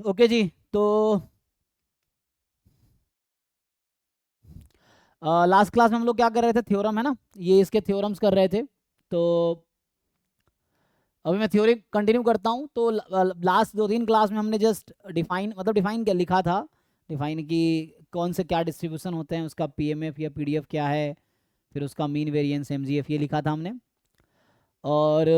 Okay जी। तो last class में हम लोग क्या कर रहे थे, थ्योरम है ना, ये इसके थ्योरम्स कर रहे थे। तो अभी मैं थ्योरी कंटिन्यू करता हूँ। तो लास्ट 2-3 क्लास में हमने जस्ट डिफाइन, मतलब डिफाइन क्या लिखा था, डिफाइन कि कौन से क्या डिस्ट्रीब्यूशन होते हैं, उसका पीएमएफ या पीडीएफ क्या है, फिर उसका मीन वेरिएंस एमजीएफ ये लिखा था हमने। और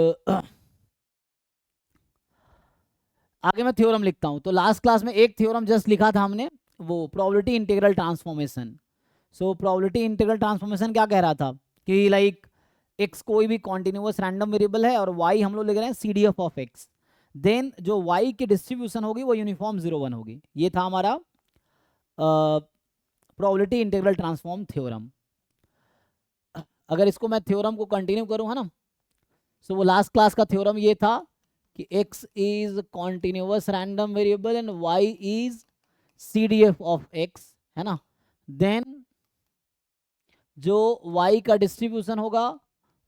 आगे मैं थ्योरम लिखता हूँ। तो लास्ट क्लास में एक थ्योरम जस्ट लिखा था हमने, वो probability integral transformation. So probability integral transformation क्या कह रहा था कि लाइक एक्स कोई भी कॉन्टिन्यूअस रैंडम वेरिएबल है और वाई हम लोग लिख रहे हैं सीडीएफ ऑफ एक्स, देन जो वाई की डिस्ट्रीब्यूशन होगी वो यूनिफॉर्म 0 1 होगी। ये था हमारा प्रोबेबिलिटी इंटीग्रल ट्रांसफॉर्म थ्योरम। अगर इसको मैं थ्योरम को कंटिन्यू करूँ है ना, सो वो लास्ट क्लास का थ्योरम ये था कि x is continuous random variable and y is CDF of x, है ना। देन जो y का डिस्ट्रीब्यूशन होगा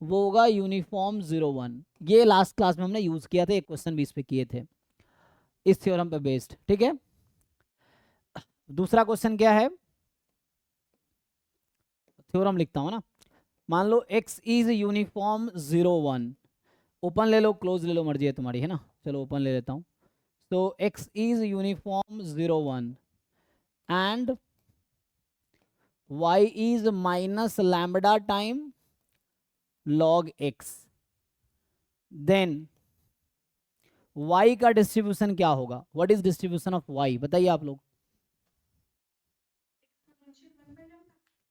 वो होगा यूनिफॉर्म 0 1। ये लास्ट क्लास में हमने यूज किया था, एक क्वेश्चन भी इस पे किए थे इस थ्योरम पे बेस्ड, ठीक है। दूसरा क्वेश्चन क्या है, थ्योरम लिखता हूं ना। मान लो x इज यूनिफॉर्म 0 1, ओपन ले लो क्लोज ले लो, मर्जी है तुम्हारी, है ना। चलो ओपन ले लेता हूं। तो x is uniform 0 1 and y is minus lambda time log x, then y का डिस्ट्रीब्यूशन क्या होगा, what is distribution of y, बताइए आप लोग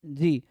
जी।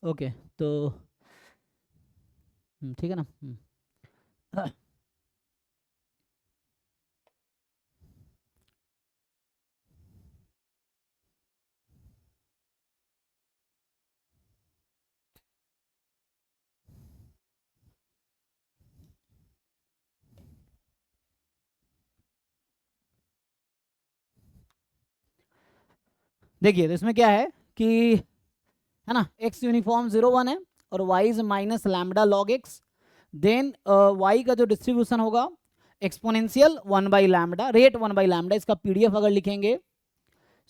ओके तो ठीक है ना। देखिए तो इसमें क्या है कि, है ना, x यूनिफॉर्म 0 1 है और y is minus lambda log x, then y का जो डिस्ट्रीब्यूशन होगा exponential 1 by lambda, rate 1 by lambda, इसका पीडीएफ अगर लिखेंगे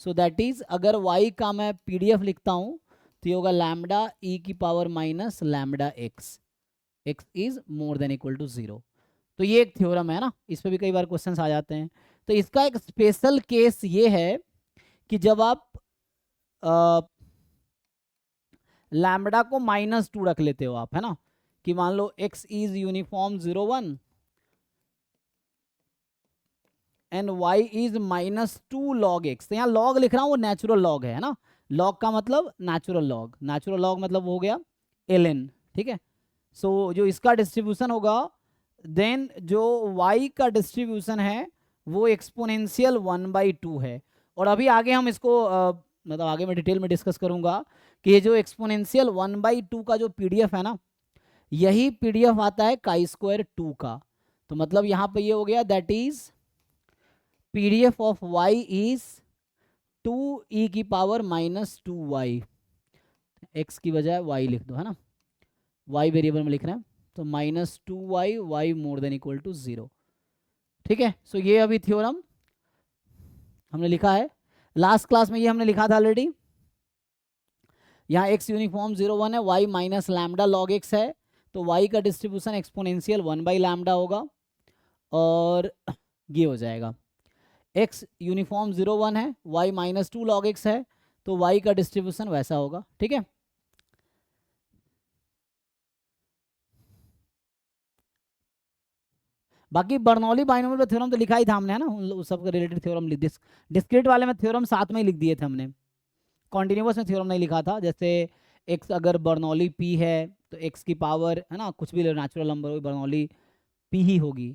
सो दैट इज, अगर y का मैं पीडीएफ लिखता हूं तो ये होगा लैम्बडा e की power minus lambda x, x is more than equal to 0। तो ये एक थ्योरम है ना, इस पे भी कई बार क्वेश्चंस आ जाते हैं। तो इसका एक स्पेशल केस ये है कि जब आप लैम्बडा को -2 रख लेते हो आप, है ना, कि मान लो x is uniform 0 1 and y is -2 log x। तो यहाँ लॉग लिख रहा हूँ, वो नेचुरल लॉग है ना। लॉग का मतलब नेचुरल लॉग, नेचुरल लॉग मतलब हो गया ln, ठीक है। सो जो इसका डिस्ट्रीब्यूशन होगा, देन जो y का डिस्ट्रीब्यूशन है वो एक्सपोनेंशियल 1/2 है। और अभी आगे हम इसको मतलब आगे मैं डिटेल में डिस्कस करूंगा कि ये जो एक्सपोनेंशियल 1/2 का जो पीडीएफ है ना, यही पीडीएफ आता है chi² 2 का। तो मतलब यहाँ पे ये हो गया that is PDF of y is 2e की पावर -2y, x की बजाय y लिख दो, है ना, y वेरिएबल में लिख रहे हैं, तो -2y, y more than equal to 0, ठीक है। सो ये अभी थ्योरम हमने लिखा है, लास्ट क्लास में ये हमने लिखा था ऑलरेडी। यहाँ x यूनिफॉर्म 0 1 है, y minus lambda log x है, तो y का डिस्ट्रीब्यूशन एक्सपोनेंशियल 1 बाई लैम्बडा होगा और ये हो जाएगा। x यूनिफॉर्म 0 1 है, y -2 लॉग x है, तो y का डिस्ट्रीब्यूशन वैसा होगा, ठीक है। बाकी बर्नौली बाइनोमियल थ्योरम तो लिखा ही था हमने, है ना, उस सब के रिलेटेड थ्योरम डिस्क्रीट वाले में थ्योरम साथ में ही लिख दिए थे हमने, कॉन्टिन्यूस में थ्योरम नहीं लिखा था। जैसे एक्स अगर बर्नौली पी है तो एक्स की पावर, है ना, कुछ भी नेचुरल नंबर हो बर्नौली पी ही होगी।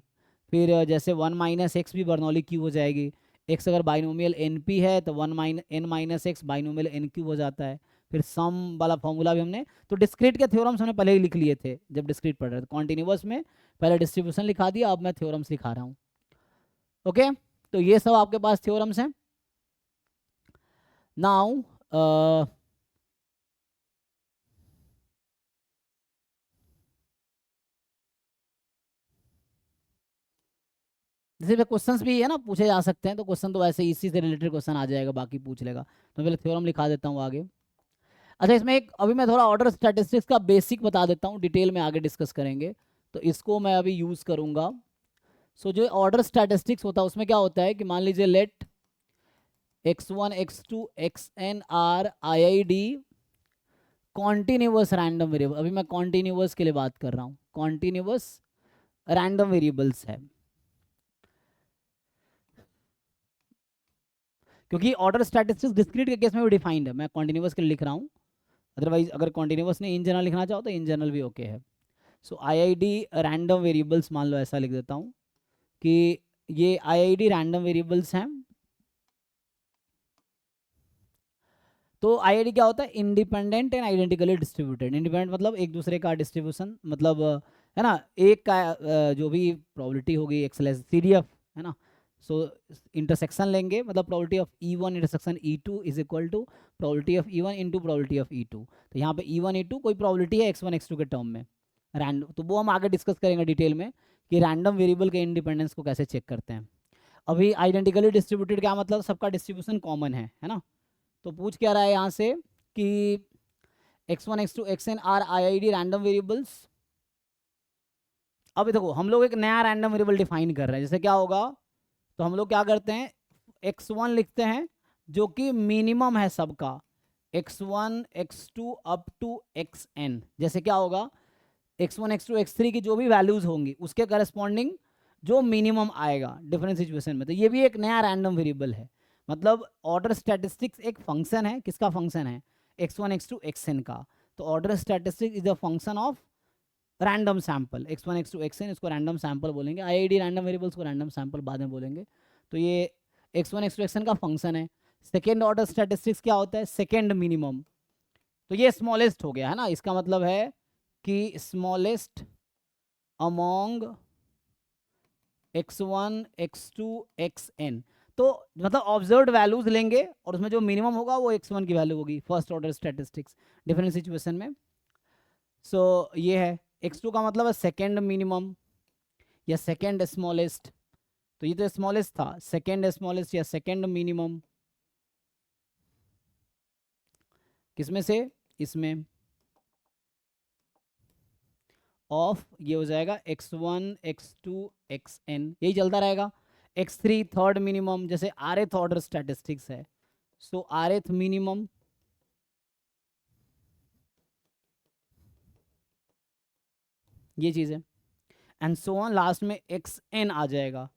फिर जैसे 1 माइनस एक्स भी बर्नौली क्यूब हो जाएगी। एक्स अगर बाइनोमियल एन पी है तो N minus X binomial N q हो जाता है। फिर सम वाला फॉर्मूला भी हमने, तो डिस्क्रीट के थ्योरम्स हमने पहले ही लिख लिए थे जब डिस्क्रीट पढ़ रहे थे। कॉन्टिन्यूस में पहले डिस्ट्रीब्यूशन लिखा दिया, अब मैं थ्योरम्स लिखा रहा हूँ। ओके, तो ये सब आपके पास थ्योरम्स हैं। नाउ जैसे क्वेश्चंस भी है ना पूछे जा सकते हैं, तो क्वेश्चन तो वैसे इसी से रिलेटेड क्वेश्चन आ जाएगा, बाकी पूछ लेगा। तो पहले थ्योरम लिखा देता हूँ आगे। अच्छा, इसमें एक अभी मैं थोड़ा ऑर्डर स्टैटिस्टिक्स का बेसिक बता देता हूँ, डिटेल में आगे डिस्कस करेंगे, तो इसको मैं अभी यूज़ करूँगा। सो जो ऑर्डर स्टैटिस्टिक्स होता है उसमें क्या होता है कि मान लीजिए let x1 x2 xn are IID continuous random variable. अभी मैं कॉन्टिन्यूअस के लिए बात कर रहा हूँ, कॉन्टिन्यूअस रैंडम वेरिएबल्स है, क्योंकि ऑर्डर स्टैटिस्टिक्स डिस्क्रीट के केस में भी डिफाइंड है, मैं कॉन्टिन्यूअस के लिए लिख रहा हूँ। अदरवाइज अगर कॉन्टिन्यूअस ने इन जनरल लिखना चाहो तो इन जनरल भी ओके है। सो IID रैंडम वेरिएबल्स मान लो, ऐसा लिख देता हूँ कि ये IID रैंडम वेरिएबल्स हैं। तो IID क्या होता है? Independent and identically distributed. Independent मतलब एक दूसरे का डिस्ट्रीब्यूशन, मतलब है ना, एक का जो भी प्रोबेबिलिटी होगी एक्सलेस CDF, है ना। सो इंटरसेक्शन लेंगे, मतलब probability of E1 intersection E2 is equal to probability of E1 into probability of E2। तो यहाँ पे E1 E2 कोई प्रोबेबिलिटी है x1 x2 के टर्म में रैंडम, तो वो हम आगे डिस्कस करेंगे डिटेल में कि रैंडम वेरिएबल के इंडिपेंडेंस को कैसे चेक करते हैं। अभी आइडेंटिकली डिस्ट्रीब्यूटेड क्या मतलब? सबका डिस्ट्रीब्यूशन कॉमन है ना। तो पूछ क्या रहा है यहाँ से कि x1 x2 xn are IID random variables. अब देखो हम लोग एक नया रैंडम वेरिएबल डिफाइन कर रहे हैं, जैसे क्या होगा, तो हम लोग क्या करते हैं, x1 लिखते हैं जो कि मिनिमम है सबका, x1 x2 up to xn। जैसे क्या होगा, x1 x2 x3 की जो भी वैल्यूज होंगी उसके करस्पॉन्डिंग जो मिनिमम आएगा डिफरेंट सिचुएशन में, तो ये भी एक नया रैंडम वेरिएबल है। मतलब ऑर्डर स्टैटिस्टिक्स एक फंक्शन है, किसका फंक्शन है? x1 x2 xn का। तो order statistics is a function of random sample, x1 x2 xn, इसको रैंडम सैंपल बोलेंगे। IID रैंडम वेरिएबल्स को रैंडम सैंपल बाद में बोलेंगे। तो ये x1 x2 xn का फंक्शन है। सेकेंड ऑर्डर स्टैटिस्टिक्स क्या होता है? Second minimum. तो ये स्मॉलेस्ट हो गया, है ना, इसका मतलब है कि smallest among x1 x2 xn। तो मतलब ऑब्जर्व्ड वैल्यूज लेंगे और उसमें जो मिनिमम होगा वो x1 की वैल्यू होगी, first order statistics different situation में। सो ये है, x2 का मतलब है सेकेंड मिनिमम या सेकेंड स्मॉलेस्ट। तो ये तो स्मॉलेस्ट था, सेकेंड स्मॉलेस्ट या सेकेंड मिनिमम किसमें से? इसमें ऑफ ये हो जाएगा x1 x2 xn, यही चलता रहेगा। x3 थर्ड मिनिमम, जैसे rth ऑर्डर स्टैटिस्टिक्स है, सो rth मिनिमम, ये चीज़ है, एंड सो ऑन, लास्ट में xn आ जाएगा।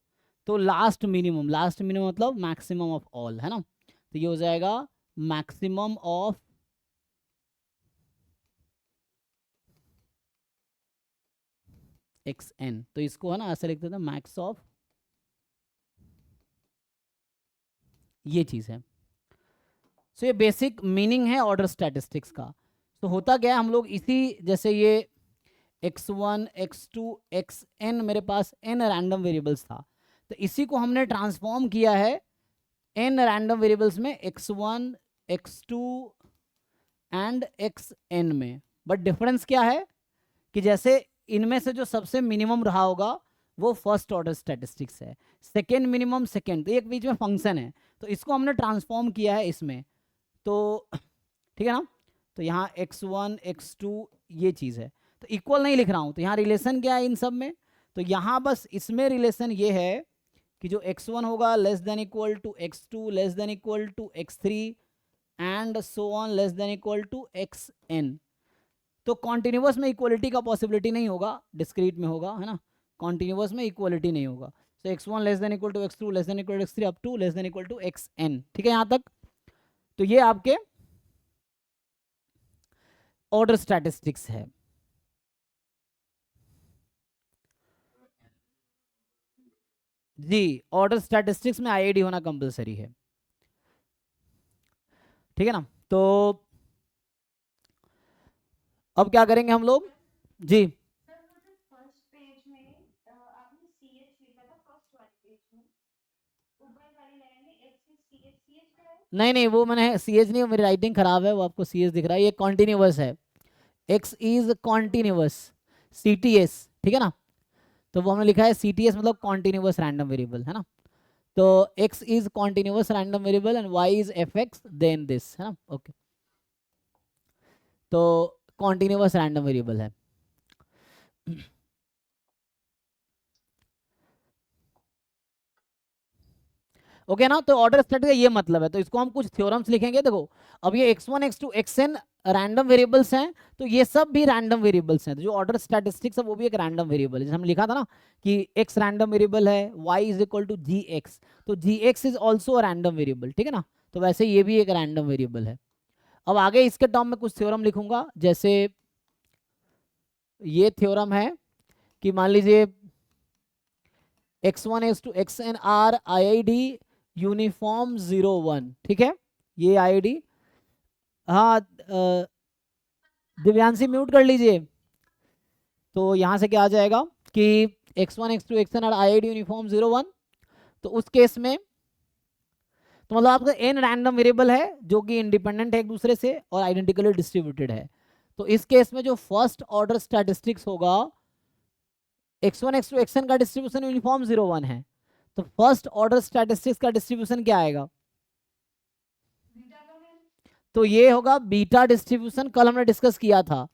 तो लास्ट मिनिमम, लास्ट मिनिमम मतलब मैक्सिमम ऑफ ऑल, है ना। तो ये हो जाएगा मैक्सिमम ऑफ xn। तो इसको है ना ऐसे लिख देते हैं, मैक्स ऑफ, ये चीज़ है। सो ये बेसिक मीनिंग है ऑर्डर स्टैटिस्टिक्स का। तो होता क्या है, हम लोग इसी, जैसे ये x1 x2 xn मेरे पास n रैंडम वेरिएबल्स था, तो इसी को हमने ट्रांसफॉर्म किया है n रैंडम वेरिएबल्स में, x1 x2 एंड xn में। बट डिफरेंस क्या है कि जैसे इनमें से जो सबसे मिनिमम रहा होगा वो फर्स्ट ऑर्डर स्टैटिस्टिक्स है, सेकेंड मिनिमम सेकेंड, तो एक बीच में फंक्शन है, तो इसको हमने ट्रांसफॉर्म किया है इसमें। तो ठीक है ना, तो यहाँ x1 x2 ये चीज़ है। तो इक्वल नहीं लिख रहा हूँ, तो यहाँ रिलेशन क्या है इन सब में? तो यहाँ बस इसमें रिलेशन ये है कि जो x1 होगा less than equal to x2 less than equal to x3 and so on less than equal to xn। तो कॉन्टिन्यूअस में इक्वलिटी का पॉसिबिलिटी नहीं होगा, डिस्क्रीट में होगा, है ना। कॉन्टिन्यूअस में इक्वलिटी नहीं होगा। So x1 less than equal to x2 less than equal to x3 up to less than equal to xn। ठीक है यहाँ तक? तो ये आपके ऑर्डर स्टैटिस्टिक्स है। जी, ऑर्डर स्टैटिस्टिक्स में आईआईडी होना कंपलसरी है। ठीक है ना? तो अब क्या करेंगे हम लोग? जी नहीं नहीं, वो मैंने सी एच नहीं, मेरी राइटिंग खराब है, वो आपको सी एच दिख रहा है, ये कॉन्टिन्यूअस है। X is continuous, C T S. ठीक है ना? तो वो हमने लिखा है सी टी एस मतलब कॉन्टिन्यूअस रैंडम वेरिएबल, है ना? तो x is continuous random variable and y is F X then this, है ना? ओके, तो कॉन्टिन्यूअस रैंडम वेरिएबल है। ओके ना? तो ऑर्डर स्टैटिक का ये मतलब है। तो इसको हम कुछ थ्योरम्स लिखेंगे। देखो, अब ये x1 x2 xn random variables हैं, तो ये सब भी रैंडम वेरिएबल्स हैं। तो जो ऑर्डर स्टैटिस्टिक्स है वो भी एक रैंडम वेरिएबल है। जैसे हमने लिखा था ना कि x रैंडम वेरिएबल है, y is equal to gx, तो gx is also a random variable. ठीक है ना? तो वैसे ये भी एक रैंडम वेरिएबल है। अब आगे इसके टर्म में कुछ थ्योरम लिखूंगा। जैसे ये थ्योरम है कि मान लीजिए x1 x2 xn are IID uniform 01। ठीक है? ये IID, हाँ दिव्यांशी म्यूट कर लीजिए। तो यहाँ से क्या आ जाएगा कि x1 x2 xn are IID uniform 01। तो उस केस में तो मतलब आपका n रैंडम वेरिएबल है जो कि इंडिपेंडेंट है एक दूसरे से और आइडेंटिकली डिस्ट्रीब्यूटेड है। तो इस केस में जो फर्स्ट ऑर्डर स्टैटिस्टिक्स होगा, x1 x2 xn का डिस्ट्रीब्यूशन यूनिफॉर्म 01 है, तो फर्स्ट ऑर्डर स्टैटिस्टिक्स का डिस्ट्रीब्यूशन क्या आएगा? तो ये होगा बीटा डिस्ट्रीब्यूशन, कल हमने डिस्कस किया था।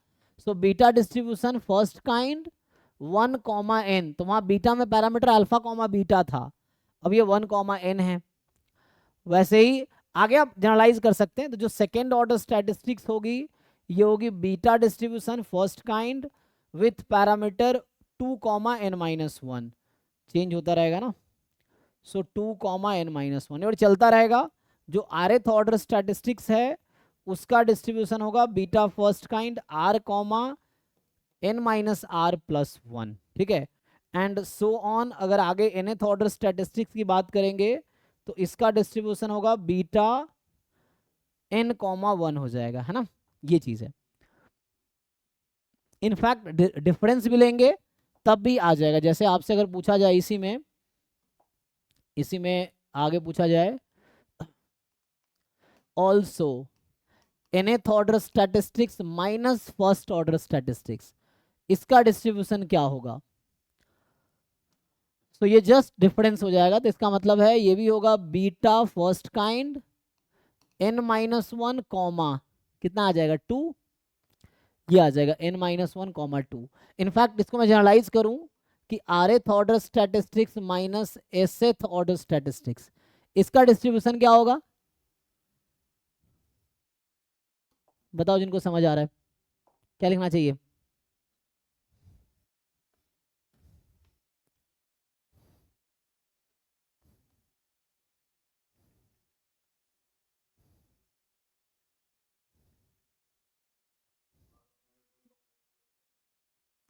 So beta distribution first kind 1 comma n, तो वहां बीटा में पैरामीटर अल्फा कॉमा बीटा था, अब ये 1 कॉमा n है। वैसे ही आगे आप जनरलाइज कर सकते हैं। तो जो सेकेंड ऑर्डर स्टैटिस्टिक्स होगी ये होगी beta distribution first kind with parameter 2 comma n minus 1, change होता रहेगा ना। सो 2 कॉमा n माइनस 1 और चलता रहेगा। जो आरथ ऑर्डर स्टैटिस्टिक्स है उसका डिस्ट्रीब्यूशन होगा beta first kind r comma n minus R plus 1। ठीक है? And so on. अगर आगे nth ऑर्डर स्टैटिस्टिक्स की बात करेंगे तो इसका डिस्ट्रीब्यूशन होगा बीटा n कॉमा 1 हो जाएगा, है ना? ये चीज है। इनफैक्ट डिफरेंस भी लेंगे तब भी आ जाएगा। जैसे आपसे अगर पूछा जाए इसी में आगे पूछा जाए also nth order statistics minus first order statistics, इसका डिस्ट्रीब्यूशन क्या होगा? तो ये जस्ट डिफरेंस हो जाएगा। तो इसका मतलब है ये भी होगा beta first kind n minus 1 comma कितना आ जाएगा 2, ये आ जाएगा n माइनस 1 कॉमा 2। इनफैक्ट इसको मैं जनरलाइज करूं कि rth order statistics minus sth order statistics, इसका डिस्ट्रीब्यूशन क्या होगा? बताओ जिनको समझ आ रहा है क्या लिखना चाहिए?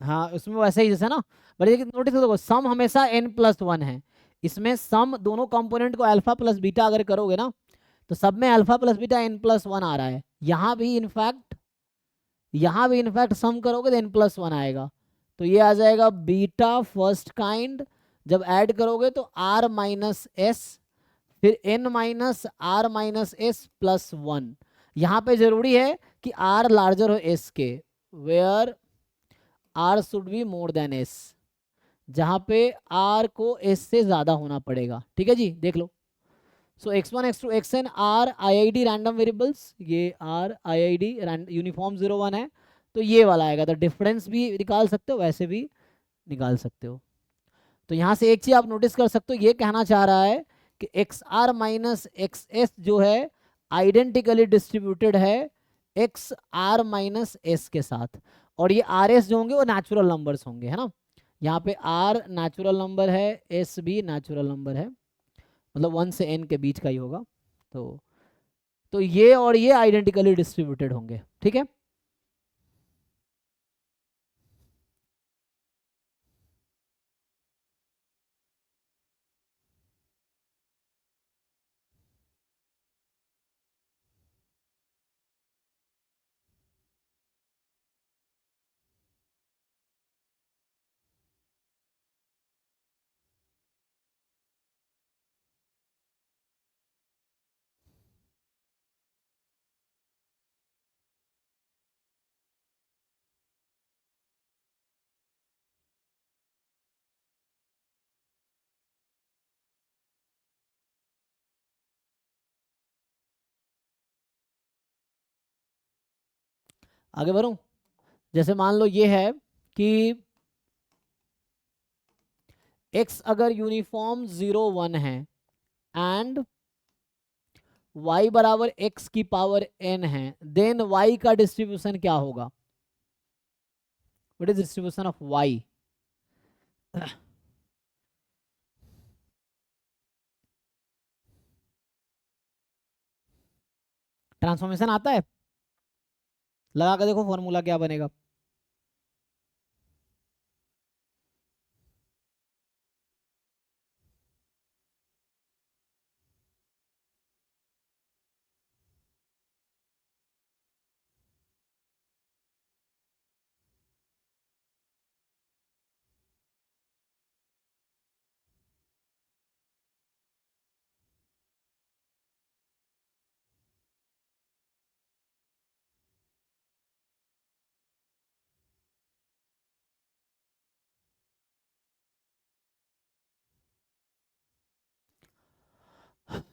हाँ, उसमें वैसे ही जैसे ना, बट ये नोटिस करो सम हमेशा n प्लस 1 है। इसमें सम दोनों कंपोनेंट को अल्फा प्लस बीटा अगर करोगे ना तो सब में alpha plus beta n plus 1 आ रहा है। यहाँ भी इनफैक्ट सम करोगे तो n प्लस 1 आएगा। तो ये आ जाएगा बीटा फर्स्ट काइंड, जब ऐड करोगे तो r माइनस एस फिर n minus R minus S plus 1। यहाँ पे जरूरी है कि r लार्जर हो s के, where r should be more than s, जहां पे r को s से ज्यादा होना पड़ेगा। ठीक है जी, देख लो। So x1 x2 xn are IID random variables, ये r IID यूनिफॉर्म 01 है, तो ये वाला आएगा। तो डिफरेंस भी निकाल सकते हो, वैसे भी निकाल सकते हो। तो यहाँ से एक चीज आप नोटिस कर सकते हो, ये कहना चाह रहा है कि XR माइनस XS जो है आइडेंटिकली डिस्ट्रीब्यूटेड है XR माइनस S के साथ, और ये RS जो होंगे वो नेचुरल नंबर्स होंगे, है ना? यहाँ पे R नेचुरल नंबर है, S भी नेचुरल नंबर है, मतलब 1 से n के बीच का ही होगा। तो ये और ये आइडेंटिकली डिस्ट्रीब्यूटेड होंगे, ठीक है। आगे बढ़ूं, जैसे मान लो ये है कि x अगर यूनिफॉर्म 0 1 है एंड y बराबर x की पावर n है, देन y का डिस्ट्रीब्यूशन क्या होगा? What is distribution of y? Transformation आता है, लगा कर देखो फॉर्मूला क्या बनेगा।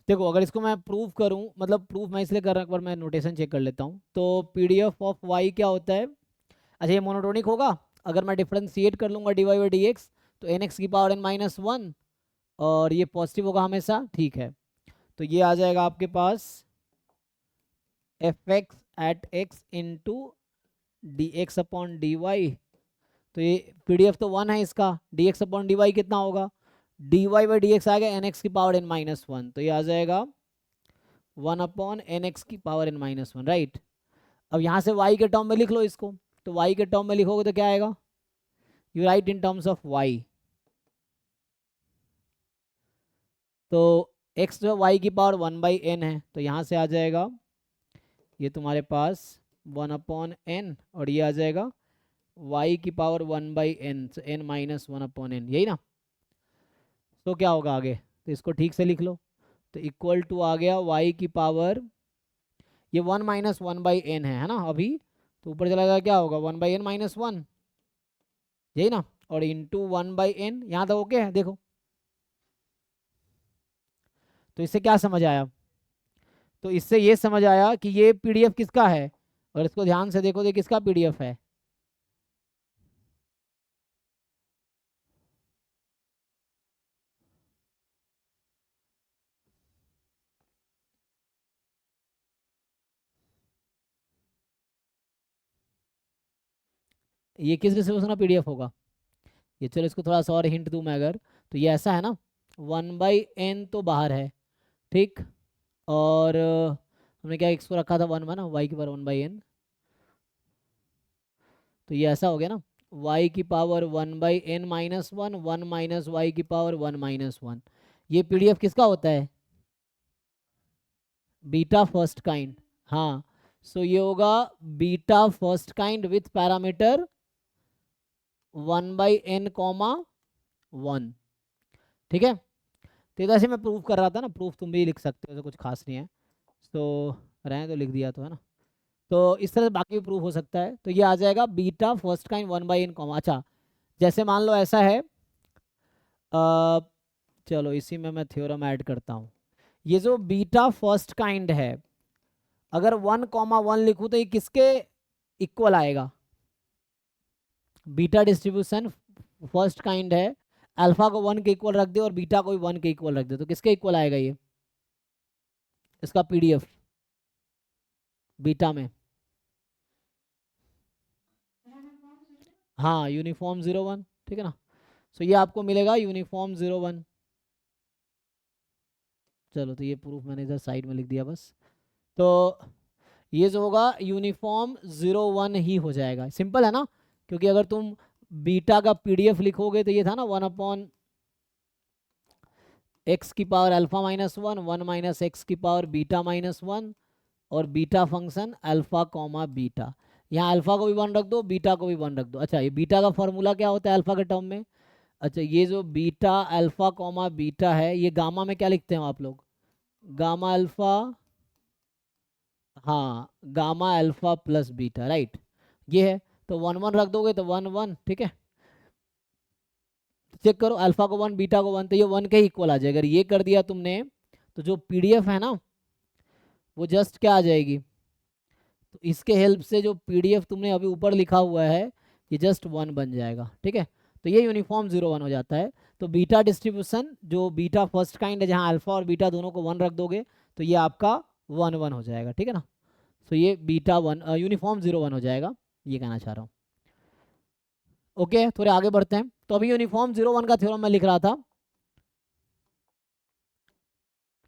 देखो अगर इसको मैं प्रूव करूं, मतलब प्रूफ मैं इसलिए कर रहा हूं, एक बार मैं नोटेशन चेक कर लेता हूं। तो पीडीएफ ऑफ वाई क्या होता है? अच्छा ये मोनोटोनिक होगा, अगर मैं डिफरेंशिएट कर लूंगा D Y by D X, तो एन एक्स की पावर n -1, और ये पॉजिटिव होगा हमेशा, ठीक है। तो ये आ जाएगा आपके पास f x at x into d x upon d y. तो ये पीडीएफ तो 1 है इसका, d x upon d y कितना होगा? D Y by D x आ गया एन एक्स की पावर n -1, तो ये आ जाएगा 1 अपॉन एन एक्स की पावर n -1, राइट। अब यहाँ से y के टर्म में लिख लो इसको, तो y के टर्म में लिखोगे तो क्या आएगा? You right in terms of y। तो x जो y की पावर 1/n है, तो यहाँ से आ जाएगा ये तुम्हारे पास 1/n, और ये आ जाएगा y की पावर 1/n, n -1/n, यही ना। तो क्या होगा आगे, तो इसको ठीक से लिख लो, तो इक्वल टू आ गया y की पावर, ये 1 -1/n है ना अभी, तो ऊपर चला जाएगा क्या होगा 1/n -1, यही ना, और इंटू 1/n, यहाँ तक ओके है। देखो तो इससे क्या समझ आया? तो इससे ये समझ आया कि ये पीडीएफ किसका है, और इसको ध्यान से देखो तो किसका पीडीएफ है? ये किस डिस्ट्रीब्यूशन का पीडीएफ होगा? ये चलो इसको थोड़ा सा और हिंट दूं मैं अगर, तो ये ऐसा है ना, 1/n तो बाहर है, ठीक, और हमने क्या इसको रखा था 1 ना, y की पावर 1/n, तो ये ऐसा हो गया ना, y की पावर 1/n -1, 1 माइनस वाई की पावर 1 -1। ये पीडीएफ किसका होता है? बीटा फर्स्ट काइंड, हाँ। सो ये होगा beta first kind with parameter 1/n, 1, ठीक है। तो जैसे मैं प्रूफ कर रहा था ना, प्रूफ तुम भी लिख सकते हो, तो कुछ खास नहीं है, तो रहने तो लिख दिया तो है ना। तो इस तरह से बाकी भी प्रूफ हो सकता है। तो ये आ जाएगा बीटा फर्स्ट काइंड 1/n, अच्छा जैसे मान लो ऐसा है, चलो इसी में मैं थ्योरम ऐड करता हूँ। ये जो बीटा फर्स्ट काइंड है, अगर 1,1 लिखूँ तो ये किसके इक्वल आएगा? बीटा डिस्ट्रीब्यूशन फर्स्ट काइंड है, अल्फा को 1 के इक्वल रख दे और बीटा को भी 1 के इक्वल रख दे, तो किसके इक्वल आएगा ये, इसका पीडीएफ बीटा में? हाँ यूनिफॉर्म 0 1, ठीक है ना। सो ये आपको मिलेगा यूनिफॉर्म 0 1। चलो तो ये प्रूफ मैंने इधर साइड में लिख दिया बस। तो ये जो होगा यूनिफॉर्म 0 1 ही हो जाएगा। सिंपल है ना, क्योंकि अगर तुम बीटा का पीडीएफ लिखोगे तो ये था ना 1/x की पावर अल्फा -1 1 माइनस एक्स की पावर बीटा -1 और beta function alpha comma beta. यहाँ अल्फा को भी 1 रख दो, बीटा को भी 1 रख दो। अच्छा, ये बीटा का फॉर्मूला क्या होता है अल्फा के टर्म में? अच्छा, ये जो बीटा अल्फा कॉमा बीटा है, ये गामा में क्या लिखते हैं आप लोग? Gamma alpha. हाँ, gamma alpha plus beta, right. ये है, तो 1 1 रख दोगे तो 1 1, ठीक है। चेक करो, अल्फा को 1 बीटा को 1, तो ये 1 के इक्वल आ जाएगा। अगर ये कर दिया तुमने तो जो पीडीएफ है ना वो जस्ट क्या आ जाएगी, तो इसके हेल्प से जो पीडीएफ तुमने अभी ऊपर लिखा हुआ है ये जस्ट 1 बन जाएगा, ठीक है। तो ये यूनिफॉर्म 0 1 हो जाता है। तो बीटा डिस्ट्रीब्यूशन जो बीटा फर्स्ट काइंड है, जहाँ अल्फा और बीटा दोनों को 1 रख दोगे तो ये आपका 1 1 हो जाएगा, ठीक है ना। तो ये बीटा 1 यूनिफॉर्म 0 1 हो जाएगा, ये कहना चाह रहा हूँ। ओके, थोड़े आगे बढ़ते हैं। तो अभी यूनिफॉर्म 0 1 का थ्योरम मैं लिख रहा था,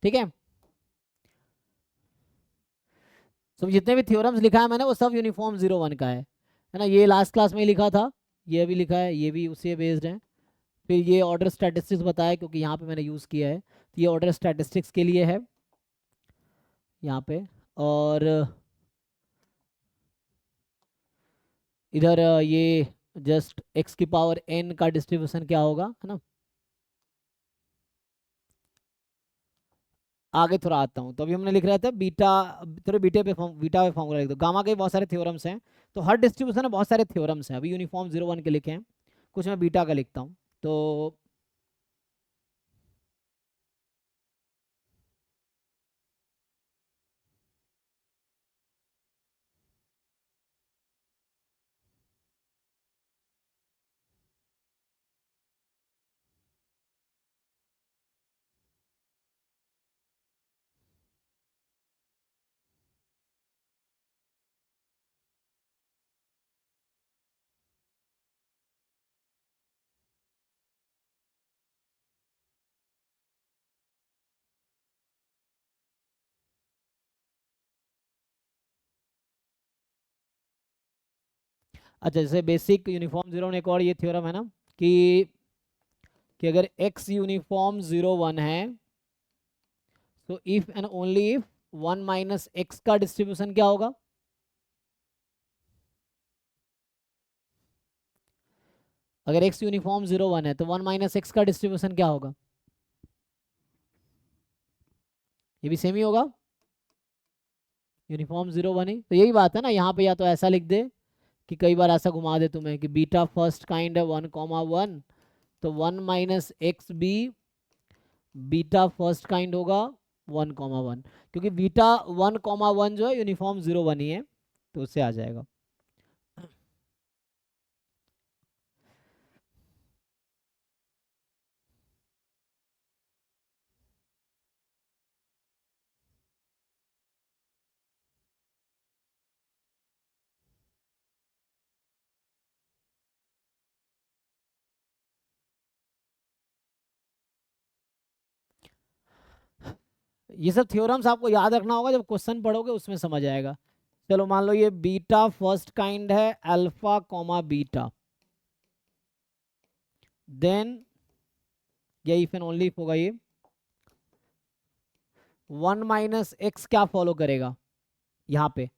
ठीक है। सब जितने भी थ्योरम्स लिखा है मैंने वो सब यूनिफॉर्म 0 1 का है ना। ये लास्ट क्लास में ही लिखा था, ये भी लिखा है, ये भी उसी बेस्ड है। फिर ये ऑर्डर स्टैटिस्टिक्स बताया, क्योंकि यहाँ पे मैंने यूज़ किया है, तो ये ऑर्डर स्टैटिस्टिक्स के लिए है यहाँ पे। और इधर ये जस्ट x की पावर n का डिस्ट्रीब्यूशन क्या होगा, है ना। आगे थोड़ा आता हूँ। तो अभी हमने लिख रहा था बीटा, थोड़े बीटा पे फॉर्मूला लिख दो। गामा के बहुत सारे थ्योरम्स हैं, तो हर डिस्ट्रीब्यूशन में बहुत सारे थ्योरम्स हैं। अभी यूनिफॉर्म 0 1 के लिखे हैं, कुछ मैं बीटा का लिखता हूँ। तो अच्छा, जैसे बेसिक यूनिफॉर्म 0 1 एक और ये थ्योरम है ना, कि अगर x यूनिफॉर्म 0 1 है तो if and only if 1 minus x का डिस्ट्रीब्यूशन क्या होगा? अगर x यूनिफॉर्म 0 1 है तो 1 माइनस एक्स का डिस्ट्रीब्यूशन क्या होगा? ये भी सेम ही होगा, यूनिफॉर्म 0 1 ही। तो यही बात है ना, यहाँ पे या तो ऐसा लिख दे कि कई बार ऐसा घुमा दे तुम्हें कि बीटा फर्स्ट काइंड है 1 1, तो 1 माइनस एक्स भी बीटा फर्स्ट काइंड होगा 1 1, क्योंकि बीटा 1 1 जो है यूनिफॉर्म 0 1 ही है, तो उससे आ जाएगा। ये सब थ्योरम्स आपको याद रखना होगा, जब क्वेश्चन पढ़ोगे उसमें समझ आएगा। चलो मान लो ये बीटा फर्स्ट काइंड है अल्फा कॉमा बीटा, देन ये इफ एंड ओनली इफ होगा। ये 1 माइनस एक्स क्या फॉलो करेगा यहाँ पे,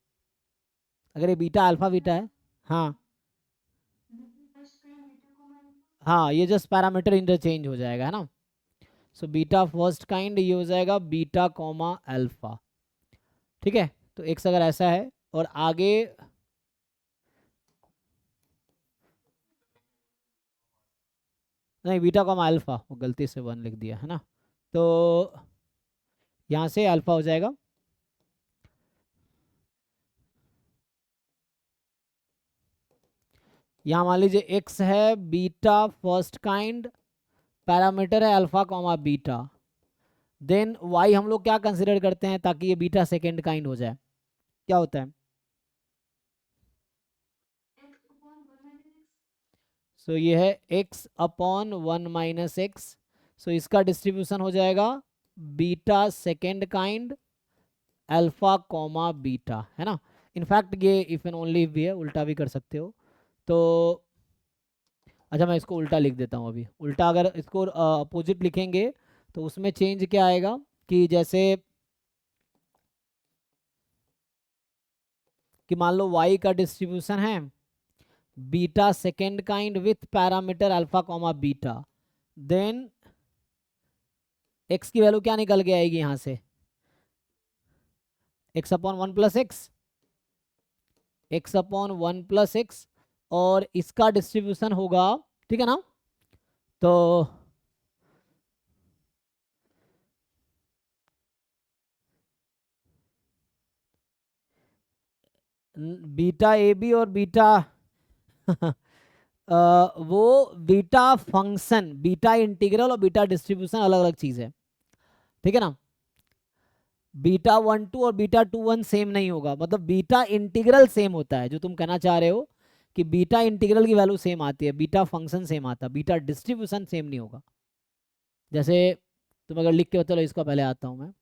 अगर ये बीटा अल्फा बीटा है। हाँ हाँ, ये जस्ट पैरामीटर इंटरचेंज हो जाएगा, है ना। सो बीटा फर्स्ट काइंड ये हो जाएगा बीटा कॉमा अल्फा, ठीक है। तो एक्स अगर ऐसा है और आगे, नहीं बीटा कॉमा अल्फा, वो गलती से 1 लिख दिया है ना। तो यहाँ से अल्फा हो जाएगा, यहाँ मान लीजिए एक्स है बीटा फर्स्ट काइंड, पैरामीटर है alpha comma beta, then Y हम लोग क्या कंसिडर करते हैं ताकि ये बीटा सेकेंड काइंड हो जाए, क्या होता है? सो ये है x अपॉन 1 माइनस एक्स। सो इसका डिस्ट्रीब्यूशन हो जाएगा beta second kind alpha comma beta, है ना। इनफैक्ट ये इफ एंड ओनली इफ भी है, उल्टा भी कर सकते हो। तो अच्छा, मैं इसको उल्टा लिख देता हूँ अभी। उल्टा अगर इसको अपोजिट लिखेंगे तो उसमें चेंज क्या आएगा कि जैसे कि मान लो y का डिस्ट्रीब्यूशन है beta second kind with parameter alpha comma beta, then x की वैल्यू क्या निकल के आएगी यहाँ से, x upon 1 plus X, x upon 1 plus X, और इसका डिस्ट्रीब्यूशन होगा, ठीक है ना। तो बीटा ए बी और बीटा वो बीटा फंक्शन, बीटा इंटीग्रल और बीटा डिस्ट्रीब्यूशन अलग अलग चीज है, ठीक है ना। बीटा 1 2 और बीटा 2 1 सेम नहीं होगा, मतलब बीटा इंटीग्रल सेम होता है, जो तुम कहना चाह रहे हो कि बीटा इंटीग्रल की वैल्यू सेम आती है, बीटा फंक्शन सेम आता है, बीटा डिस्ट्रीब्यूशन सेम नहीं होगा। जैसे तुम अगर लिख के चलो, इसका पहले आता हूं मैं।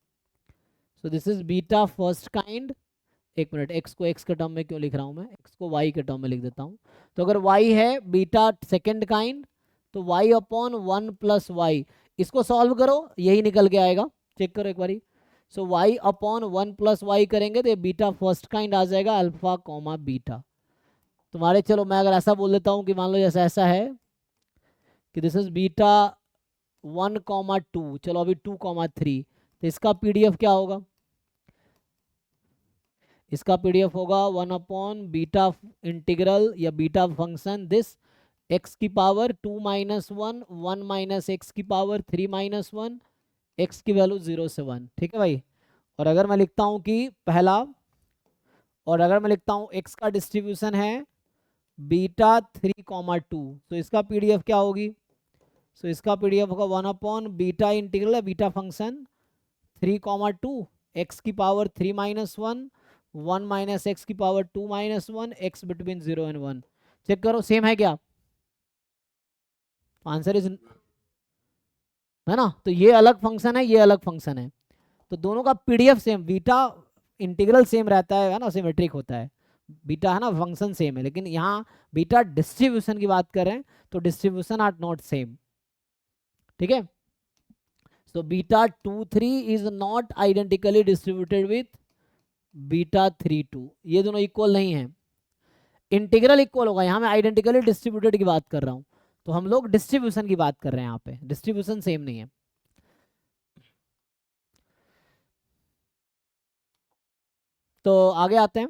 So this is beta first kind, एक मिनट, एक्स को एक्स के टर्म में क्यों लिख रहा हूँ मैं, एक्स को वाई के टर्म में लिख देता हूँ। तो अगर वाई है बीटा सेकेंड काइंड, तो वाई अपॉन 1 प्लस वाई, इसको सॉल्व करो, यही निकल के आएगा, चेक करो एक बारी। सो वाई अपॉन 1 प्लस वाई करेंगे तो ये बीटा फर्स्ट काइंड आ जाएगा अल्फा कॉमा बीटा तुम्हारे। चलो मैं अगर ऐसा बोल देता हूँ कि मान लो जैसा ऐसा है कि दिस इज बीटा 1 कॉमा 2, चलो अभी 2 कॉमा 3, तो इसका पीडीएफ क्या होगा, इसका पीडीएफ होगा 1 अपॉन बीटा इंटीग्रल या बीटा फंक्शन दिस एक्स की पावर 2 माइनस 1 1 माइनस एक्स की पावर 3 माइनस 1, एक्स की वैल्यू 0 से 1, ठीक है भाई। और अगर मैं लिखता हूँ कि पहला, और अगर मैं लिखता हूँ एक्स का डिस्ट्रीब्यूशन है बीटा 3 कॉमा 2, तो इसका पीडीएफ क्या होगी, सो इसका पीडीएफ होगा 1 अपॉन बीटा इंटीग्रल है बीटा फंक्शन 3 कॉमा 2, एक्स की पावर 3 माइनस 1 1 माइनस एक्स की power 2 minus 1, X between 0 and 1। Check करो सेम है क्या, आंसर इज, है ना। तो ये अलग फंक्शन है, ये अलग फंक्शन है, तो दोनों का PDF same, beta integral same रहता है ना, सिमेट्रिक होता है, बीटा है ना फंक्शन सेम है, लेकिन यहाँ बीटा डिस्ट्रीब्यूशन की बात कर रहे हैं तो डिस्ट्रीब्यूशन आर नॉट सेम, ठीक है। So beta 2 3 is not identically distributed with beta 3 2, ये दोनों इक्वल नहीं है। इंटीग्रल इक्वल होगा, यहाँ मैं आइडेंटिकली डिस्ट्रीब्यूटेड की बात कर रहा हूँ, तो हम लोग डिस्ट्रीब्यूशन की बात कर रहे हैं, यहाँ पे डिस्ट्रीब्यूशन सेम नहीं है। तो आगे आते हैं।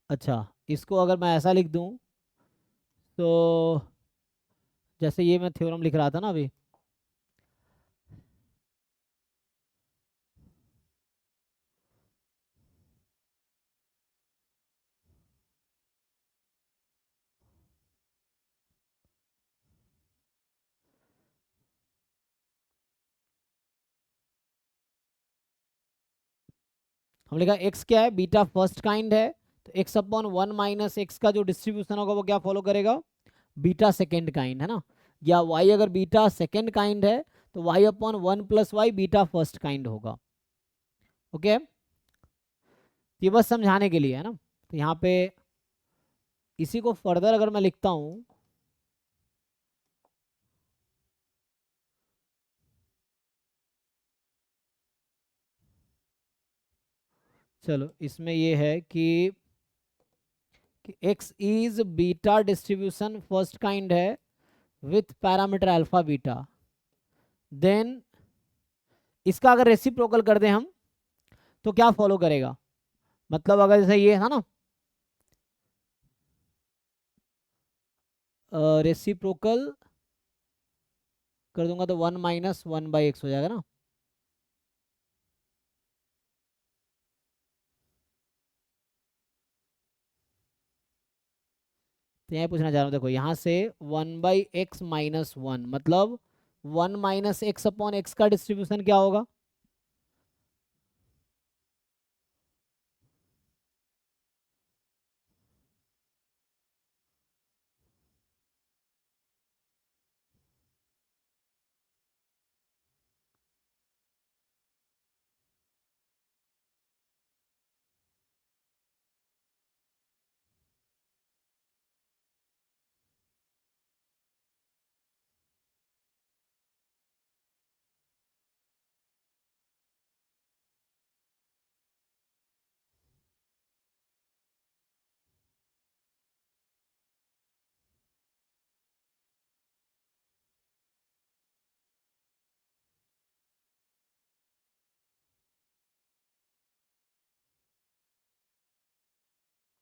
अच्छा, इसको अगर मैं ऐसा लिख दूं, तो जैसे ये मैं थ्योरम लिख रहा था ना अभी, हम लिखा एक्स क्या है, बीटा फर्स्ट काइंड है, तो एक्स अपॉन 1 माइनस एक्स का जो डिस्ट्रीब्यूशन होगा वो क्या फॉलो करेगा, बीटा सेकेंड काइंड, है ना। या वाई अगर बीटा सेकेंड काइंड है तो Y upon 1 plus Y beta first kind होगा, ओके। ये बस समझाने के लिए है ना। तो यहाँ पे इसी को फर्दर अगर मैं लिखता हूँ, चलो इसमें ये है कि x is beta distribution first kind है with parameter alpha beta, then इसका अगर रेसिप्रोकल कर दें हम तो क्या फॉलो करेगा, मतलब अगर जैसे ये है ना, रेसिप्रोकल कर दूंगा तो 1 माइनस 1 बाई एक्स हो जाएगा ना। तो यहाँ पूछना चाह रहा हूँ, देखो यहाँ से 1/x-1 मतलब 1 - x/x का डिस्ट्रीब्यूशन क्या होगा?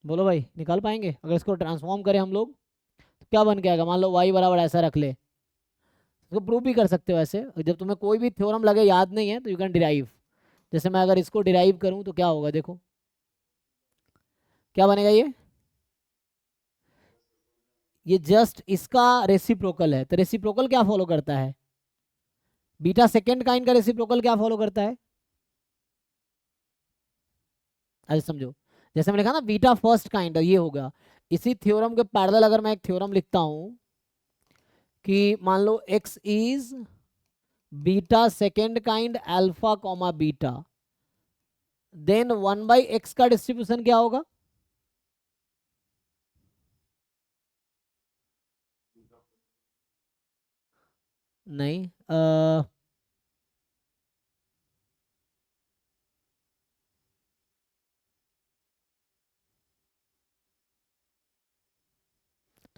बोलो भाई, निकाल पाएंगे? अगर इसको ट्रांसफॉर्म करें हम लोग तो क्या बन के आएगा? मान लो y बराबर ऐसा रख ले, तो प्रूव भी कर सकते हो ऐसे। जब तुम्हें कोई भी थ्योरम लगे याद नहीं है तो यू कैन डिराइव। जैसे मैं अगर इसको डिराइव करूं तो क्या होगा, देखो क्या बनेगा ये जस्ट इसका रेसिप्रोकल है। तो रेसिप्रोकल क्या फॉलो करता है? बीटा सेकेंड काइंड का रेसिप्रोकल क्या फॉलो करता है? ऐसे समझो, जैसे मैंने कहा ना बीटा फर्स्ट काइंड, ये होगा। इसी थ्योरम के पैरेलल अगर मैं एक थ्योरम लिखता हूं कि मान लो x is beta second kind alpha comma beta, then 1/x का डिस्ट्रीब्यूशन क्या होगा? नहीं,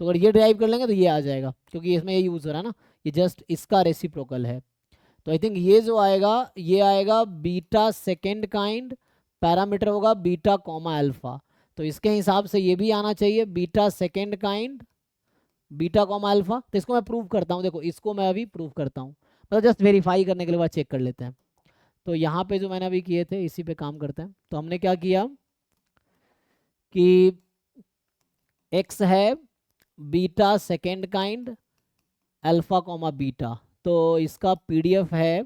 तो अगर ये ड्राइव कर लेंगे तो ये आ जाएगा, क्योंकि इसमें ये यूज हो रहा है ना, ये जस्ट इसका रेसिप्रोकल है। तो आई थिंक ये जो आएगा ये आएगा बीटा सेकेंड काइंड, पैरामीटर होगा बीटा कॉमा अल्फा। तो इसके हिसाब से ये भी आना चाहिए beta second kind beta comma alpha. तो इसको मैं प्रूव करता हूँ, देखो इसको मैं अभी प्रूव करता हूँ, मतलब जस्ट वेरीफाई करने के लिए बाद चेक कर लेते हैं। तो यहाँ पे जो मैंने अभी किए थे इसी पे काम करते हैं। तो हमने क्या किया कि x है beta second kind alpha comma beta, तो इसका पीडीएफ है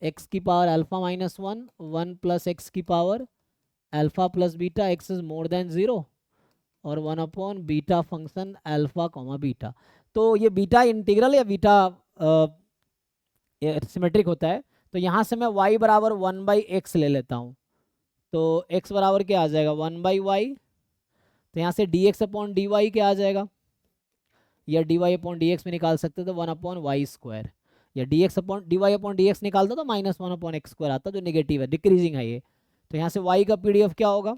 x की पावर अल्फा -1 1 + x की power alpha plus beta, x is more then 0 और 1 / beta function alpha comma beta. तो ये बीटा इंटीग्रल या बीटा सिमेट्रिक होता है। तो यहाँ से मैं y बराबर 1/x ले लेता हूँ। तो x बराबर क्या आ जाएगा 1/y। तो यहाँ से dx/dy क्या आ जाएगा, या dy/dx में निकाल सकते तो 1/y², या dy/dx निकालता तो -1/x² आता, जो नेगेटिव है, डिक्रीजिंग है ये। तो यहाँ से y का पीडीएफ क्या होगा?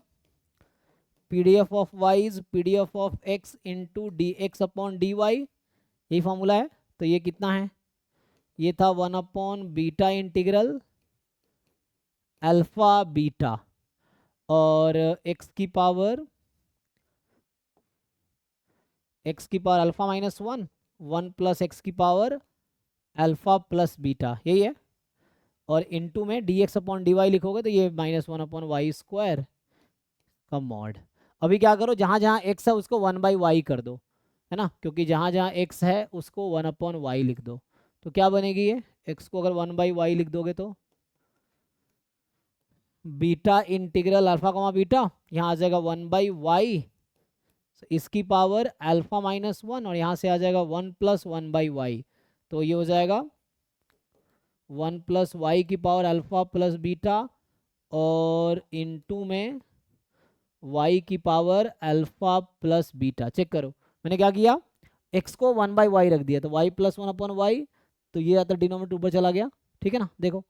PDF of y is PDF of x into dx/dy, यही फॉर्मूला है। तो ये कितना है? ये था 1/बीटा इंटीग्रल अल्फा बीटा और x की पावर अल्फा -1 1 + x की पावर अल्फा प्लस बीटा, यही है। और इनटू में dx/dy लिखोगे तो ये -1/y² का मॉड। अभी क्या करो, जहाँ जहाँ x है उसको 1/y कर दो, है ना, क्योंकि जहाँ जहाँ x है उसको 1/y लिख दो। तो क्या बनेगी ये, x को अगर 1/y लिख दोगे तो beta integral alpha comma beta, यहाँ आ जाएगा 1/y, इसकी पावर अल्फा -1 और यहाँ से आ जाएगा 1 + 1/y। तो ये हो जाएगा 1 + y की पावर अल्फा प्लस बीटा और इनटू में y की power alpha plus beta. Check करो मैंने क्या किया, x को 1/y रख दिया तो y + 1/y, तो ये आता डिनोमिनेटर ऊपर चला गया, ठीक है ना। देखो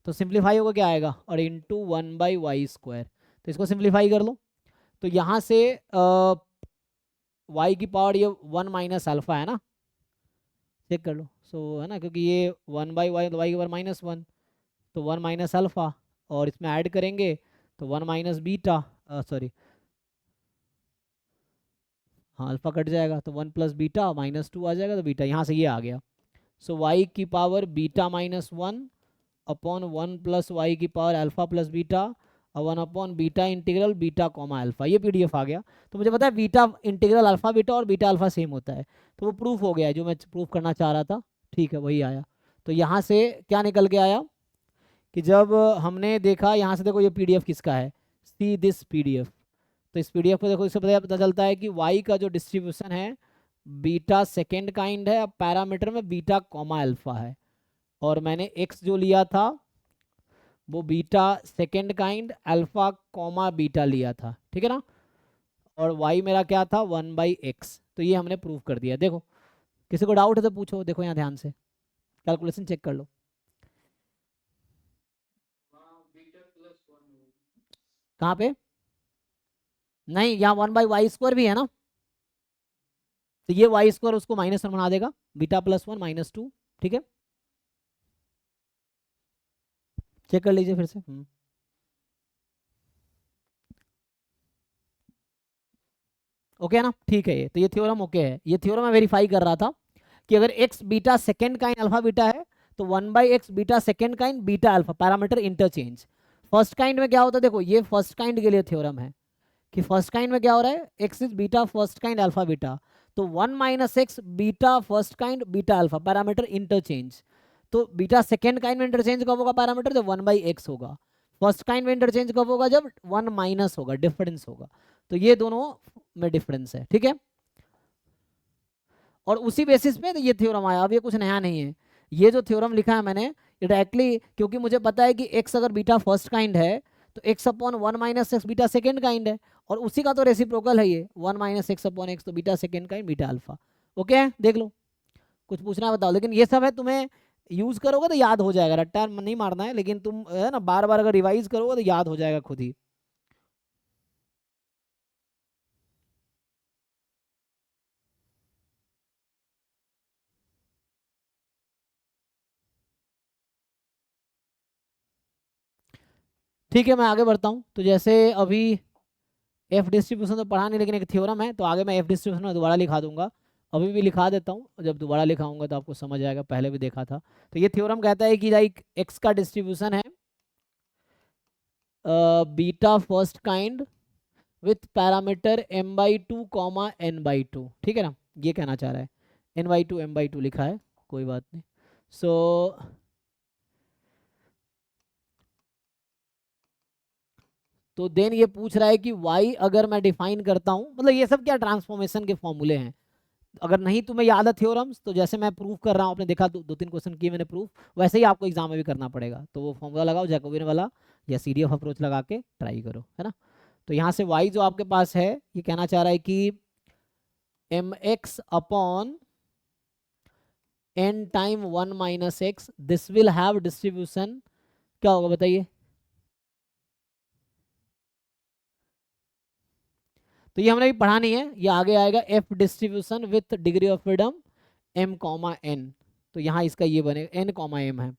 तो सिंप्लीफाई होगा क्या आएगा, और इंटू 1/y²। तो इसको सिंप्लीफाई कर लो। तो यहाँ से y की पावर ये 1 - अल्फा है ना, चेक कर लो। सो है ना, क्योंकि ये 1/y तो y की पावर -1, तो 1 - अल्फा और इसमें ऐड करेंगे तो 1 - बीटा, सॉरी हाँ अल्फा कट जाएगा तो 1 + बीटा -2 आ जाएगा, तो बीटा यहाँ से ये आ गया। सो y की पावर बीटा -1 अपॉन 1 + y की पावर अल्फा प्लस बीटा और 1 beta integral beta comma alpha, ये पीडीएफ आ गया। तो मुझे पता है बीटा इंटीग्रल अल्फा बीटा और बीटा अल्फा सेम होता है, तो वो प्रूफ हो गया है जो मैं प्रूफ करना चाह रहा था। ठीक है, वही आया। तो यहाँ से क्या निकल के आया कि जब हमने देखा, यहाँ से देखो ये पीडीएफ किसका है, सी दिस पीडीएफ। तो इस पीडीएफ को देखो, इससे पता चलता है कि वाई का जो डिस्ट्रीब्यूशन है बीटा सेकेंड काइंड है, अब पैरामीटर में बीटा कॉमा अल्फा है, और मैंने एक्स जो लिया था वो beta second kind alpha comma beta लिया था, ठीक है ना। और वाई मेरा क्या था, 1/x। तो ये हमने प्रूव कर दिया। देखो किसी को डाउट है तो पूछो, देखो यहाँ ध्यान से कैलकुलेशन चेक कर लो। कहाँ पे? नहीं, यहाँ 1/y² भी है ना, तो ये y² उसको -1 बना देगा, बीटा +1 -2। ठीक है, चेक कर लीजिए फिर से। ओके है ना, ठीक है। ये तो ये थ्योरम ओके है। ये थ्योरम मैं वेरीफाई कर रहा था कि अगर x beta second kind alpha beta है तो 1/x beta second kind beta alpha, parameter interchange. First kind में क्या होता है, देखो ये फर्स्ट काइंड के लिए थ्योरम है कि फर्स्ट काइंड में क्या हो रहा है, x is beta first kind alpha beta, तो 1 - x beta first kind beta alpha, parameter interchange. तो बीटा सेकेंड काइंड में इंटरचेंज कब होगा पैरामीटर, जब 1/x होगा। फर्स्ट काइंड में इंटरचेंज कब होगा, जब 1 - होगा, डिफरेंस होगा। तो ये दोनों में डिफरेंस है, ठीक है। और उसी बेसिस पे ये थ्योरम आया, अब ये कुछ नया नहीं है। ये जो थ्योरम लिखा है मैंने ये डायरेक्टली, क्योंकि मुझे पता है कि x अगर बीटा फर्स्ट काइंड है तो x/1 - x beta second kind है, और उसी का तो रेसिप्रोकल है ये 1 - x/x, तो beta second kind beta alpha. Okay है, देख लो, कुछ पूछना है बताओ। लेकिन ये सब है, तुम्हें यूज करोगे तो याद हो जाएगा, रट्टा नहीं मारना है, लेकिन तुम है ना बार बार अगर रिवाइज करोगे तो याद हो जाएगा खुद ही। ठीक है, मैं आगे बढ़ता हूँ। तो जैसे अभी एफ डिस्ट्रीब्यूशन तो पढ़ा नहीं, लेकिन एक थ्योरम है, तो आगे मैं एफ डिस्ट्रीब्यूशन में दोबारा लिखा दूंगा। अभी भी लिखा देता हूँ, जब दोबारा लिखाऊंगा तो आपको समझ आएगा, पहले भी देखा था। तो ये थ्योरम कहता है कि लाइक एक्स का डिस्ट्रीब्यूशन है beta first kind with parameter m/2 comma n/2, ठीक है ना। ये कहना चाह रहा है, n/2 m/2 लिखा है, कोई बात नहीं। सो तो देन ये पूछ रहा है कि y अगर मैं डिफाइन करता हूँ, मतलब ये सब क्या ट्रांसफॉर्मेशन के फॉर्मूले हैं। अगर नहीं तुम्हें याद है थ्योरम्स, तो जैसे मैं प्रूफ कर रहा हूँ, आपने देखा 2-3 क्वेश्चन किए मैंने प्रूफ, वैसे ही आपको एग्जाम में भी करना पड़ेगा। तो वो फॉर्मूला लगाओ जैकोबियन वाला, या सीडीएफ अप्रोच लगा के ट्राई करो, है ना। तो यहाँ से y जो आपके पास है, ये कहना चाह रहा है कि mx/n time 1 - x, this will have distribution, क्या होगा बताइए। तो ये हमने भी पढ़ा नहीं है, ये आगे आएगा, F distribution with degree of freedom m,n। तो यहाँ इसका ये बनेगा n,m है,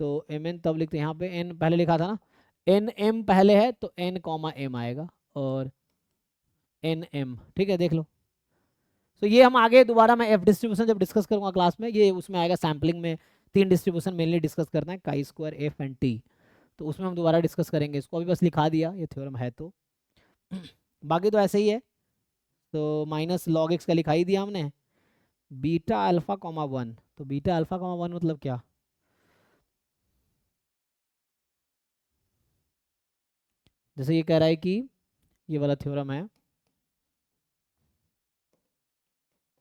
तो mn तब लिखते हैं, यहाँ पे n पहले लिखा था ना, nm पहले है तो n,m आएगा, और nm, ठीक है, देख लो। तो ये हम आगे दोबारा, मैं एफ डिस्ट्रीब्यूशन जब डिस्कस करूंगा क्लास में, ये उसमें आएगा सैम्पलिंग में। 3 डिस्ट्रीब्यूशन मेनली डिस्कस करना है, chi², f एंड t, तो उसमें हम दोबारा डिस्कस करेंगे। इसको अभी बस लिखा दिया, ये थ्योरम है तो बाकी तो ऐसे ही है। तो -log x का लिखा ही दिया हमने, बीटा अल्फा कॉमा 1, तो बीटा अल्फा कॉमा 1 मतलब क्या, जैसे ये कह रहा है कि ये वाला थ्योरम है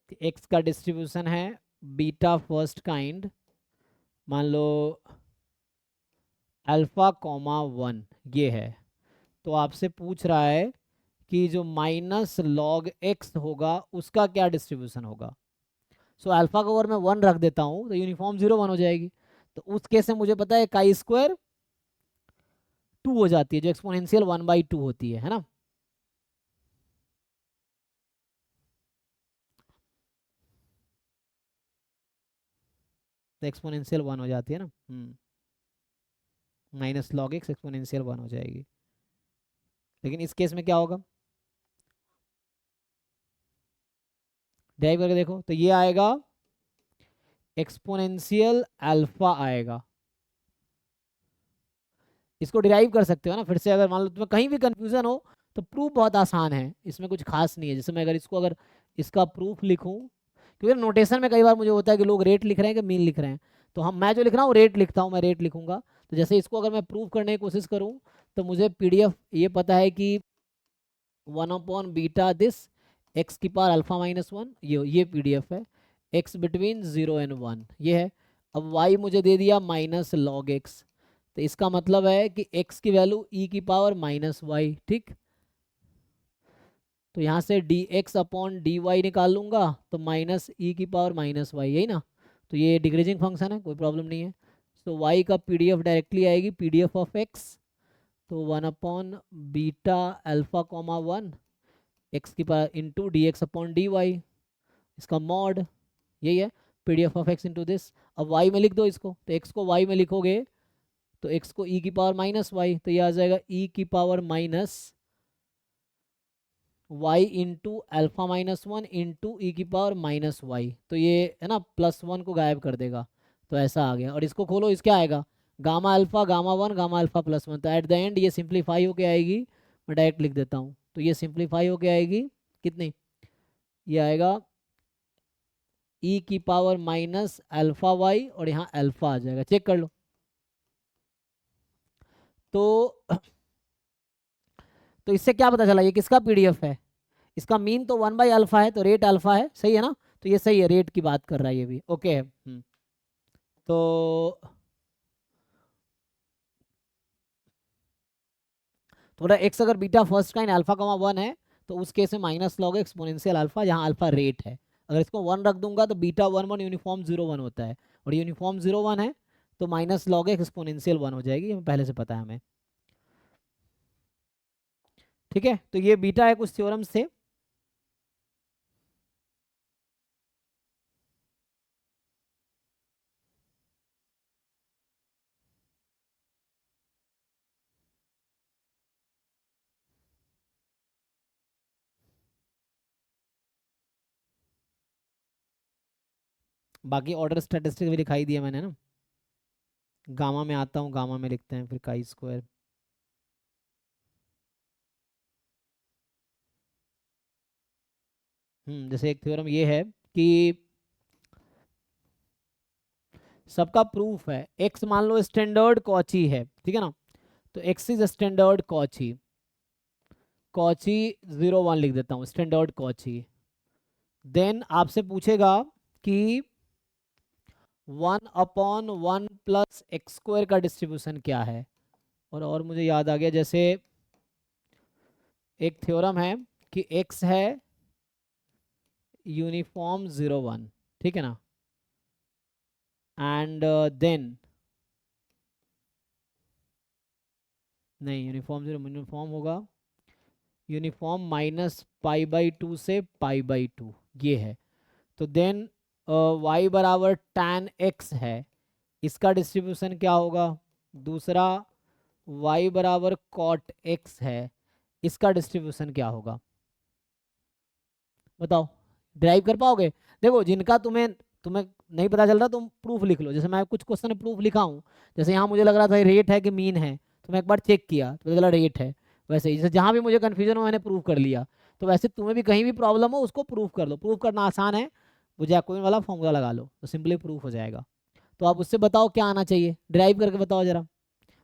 कि x का डिस्ट्रीब्यूशन है बीटा फर्स्ट काइंड, मान लो अल्फा कॉमा 1, ये है। तो आपसे पूछ रहा है कि जो -log x होगा उसका क्या डिस्ट्रीब्यूशन होगा। सो अल्फा को अगर मैं 1 रख देता हूँ तो यूनिफॉर्म 0 1 हो जाएगी। तो उस केस में मुझे पता है chi² 2 हो जाती है, जो एक्सपोनेंशियल 1/2 होती है ना। तो एक्सपोनेंशियल 1 हो जाती है ना, -log x एक्सपोनेंशियल 1 हो जाएगी। लेकिन इस केस में क्या होगा, ड्राइव करके देखो, तो ये आएगा एक्सपोनेंशियल अल्फा आएगा, इसको डिराइव कर सकते हो ना फिर से। अगर मान लो तुम्हें कहीं भी कंफ्यूजन हो तो प्रूफ बहुत आसान है, इसमें कुछ खास नहीं है। जैसे मैं अगर इसका प्रूफ लिखूं, क्योंकि नोटेशन में कई बार मुझे होता है कि लोग रेट लिख रहे हैं कि मीन लिख रहे हैं, तो मैं जो लिख रहा हूँ रेट लिखता हूँ, मैं रेट लिखूंगा। तो जैसे इसको अगर मैं प्रूफ करने की कोशिश करूँ तो मुझे पीडीएफ ये पता है कि 1/बीटा दिस एक्स की पावर अल्फा -1, ये पीडीएफ है, एक्स बिटवीन 0 और 1 ये है। अब वाई मुझे दे दिया -log x, तो इसका मतलब है कि x की वैल्यू e की पावर -y, ठीक। तो यहाँ से dx/dy निकाल लूंगा तो -e की पावर -y, यही ना। तो ये डिक्रीजिंग फंक्शन है, कोई प्रॉब्लम नहीं है। तो y का पीडीएफ डायरेक्टली आएगी पीडीएफ ऑफ x, तो 1/बीटा अल्फा कॉमा 1 एक्स की पावर इंटू dx/dy, इसका मॉड यही है PDF of x into this. अब y में लिख दो इसको, तो x को y में लिखोगे तो x को e की पावर -y, तो ये आ जाएगा e की power -y into alpha -1 into e की पावर -y, तो ये है ना +1 को गायब कर देगा, तो ऐसा आ गया। और इसको खोलो, इस क्या आएगा gamma alpha gamma 1 gamma alpha +1, तो एट द एंड ये सिंप्लीफाई होके आएगी। मैं डायरेक्ट लिख देता हूँ, तो ये सिंप्लीफाई होके आएगी कितनी, ये आएगा e की पावर -αy और यहाँ अल्फा आ जाएगा, चेक कर लो। तो इससे क्या पता चला ये किसका पीडीएफ है, इसका मीन तो 1/अल्फा है, तो रेट अल्फा है, सही है ना। तो ये सही है, रेट की बात कर रहा है ये भी, ओके है। तो थोड़ा एक्स अगर बीटा फर्स्ट काइंड अल्फा कमा 1 है तो उस केस में -log एक्सपोनेंशियल अल्फा, जहाँ अल्फा रेट है। अगर इसको 1 रख दूंगा तो बीटा 1 यूनिफॉर्म 0 1 होता है, और यूनिफॉर्म 0 1 है तो -log एक्सपोनेंशियल 1 हो जाएगी, ये पहले से पता है हमें, ठीक है। तो ये बीटा है कुछ थ्योरम से। बाकी ऑर्डर स्टैटिस्टिक भी दिखाई दिया मैंने ना। गामा में आता हूँ, गामा में लिखते हैं फिर काई स्क्वायर। जैसे एक थ्योरम ये है कि सबका प्रूफ है, एक्स मान लो स्टैंडर्ड कॉची है, ठीक है ना। तो x is standard Cauchy, Cauchy 0 1 लिख देता हूँ, स्टैंडर्ड कॉची। देन आपसे पूछेगा कि 1/1 प्लस एक्स स्क्वायर का डिस्ट्रीब्यूशन क्या है। और मुझे याद आ गया, जैसे एक थ्योरम है कि एक्स है यूनिफॉर्म 0 1, ठीक है ना, एंड देन नहीं यूनिफॉर्म 0 यूनिफॉर्म होगा यूनिफॉर्म -π/2 से π/2, ये है। तो देन y बराबर tan x है, इसका डिस्ट्रीब्यूशन क्या होगा। दूसरा y बराबर cot x है, इसका डिस्ट्रीब्यूशन क्या होगा, बताओ, ड्राइव कर पाओगे। देखो जिनका तुम्हें तुम्हें नहीं पता चल रहा तुम प्रूफ लिख लो। जैसे मैं कुछ क्वेश्चन प्रूफ लिखा हूँ, जैसे यहाँ मुझे लग रहा था रेट है कि मीन है, तो मैं एक बार चेक किया तो पता चला रेट है। वैसे ही जैसे जहाँ भी मुझे कन्फ्यूजन हो मैंने प्रूफ कर लिया, तो वैसे तुम्हें भी कहीं भी प्रॉब्लम हो उसको प्रूफ कर लो। प्रूफ करना आसान है, वो जैकोबिन वाला फॉर्मूला लगा लो तो सिंपली प्रूफ हो जाएगा। तो आप उससे बताओ क्या आना चाहिए, ड्राइव करके बताओ जरा।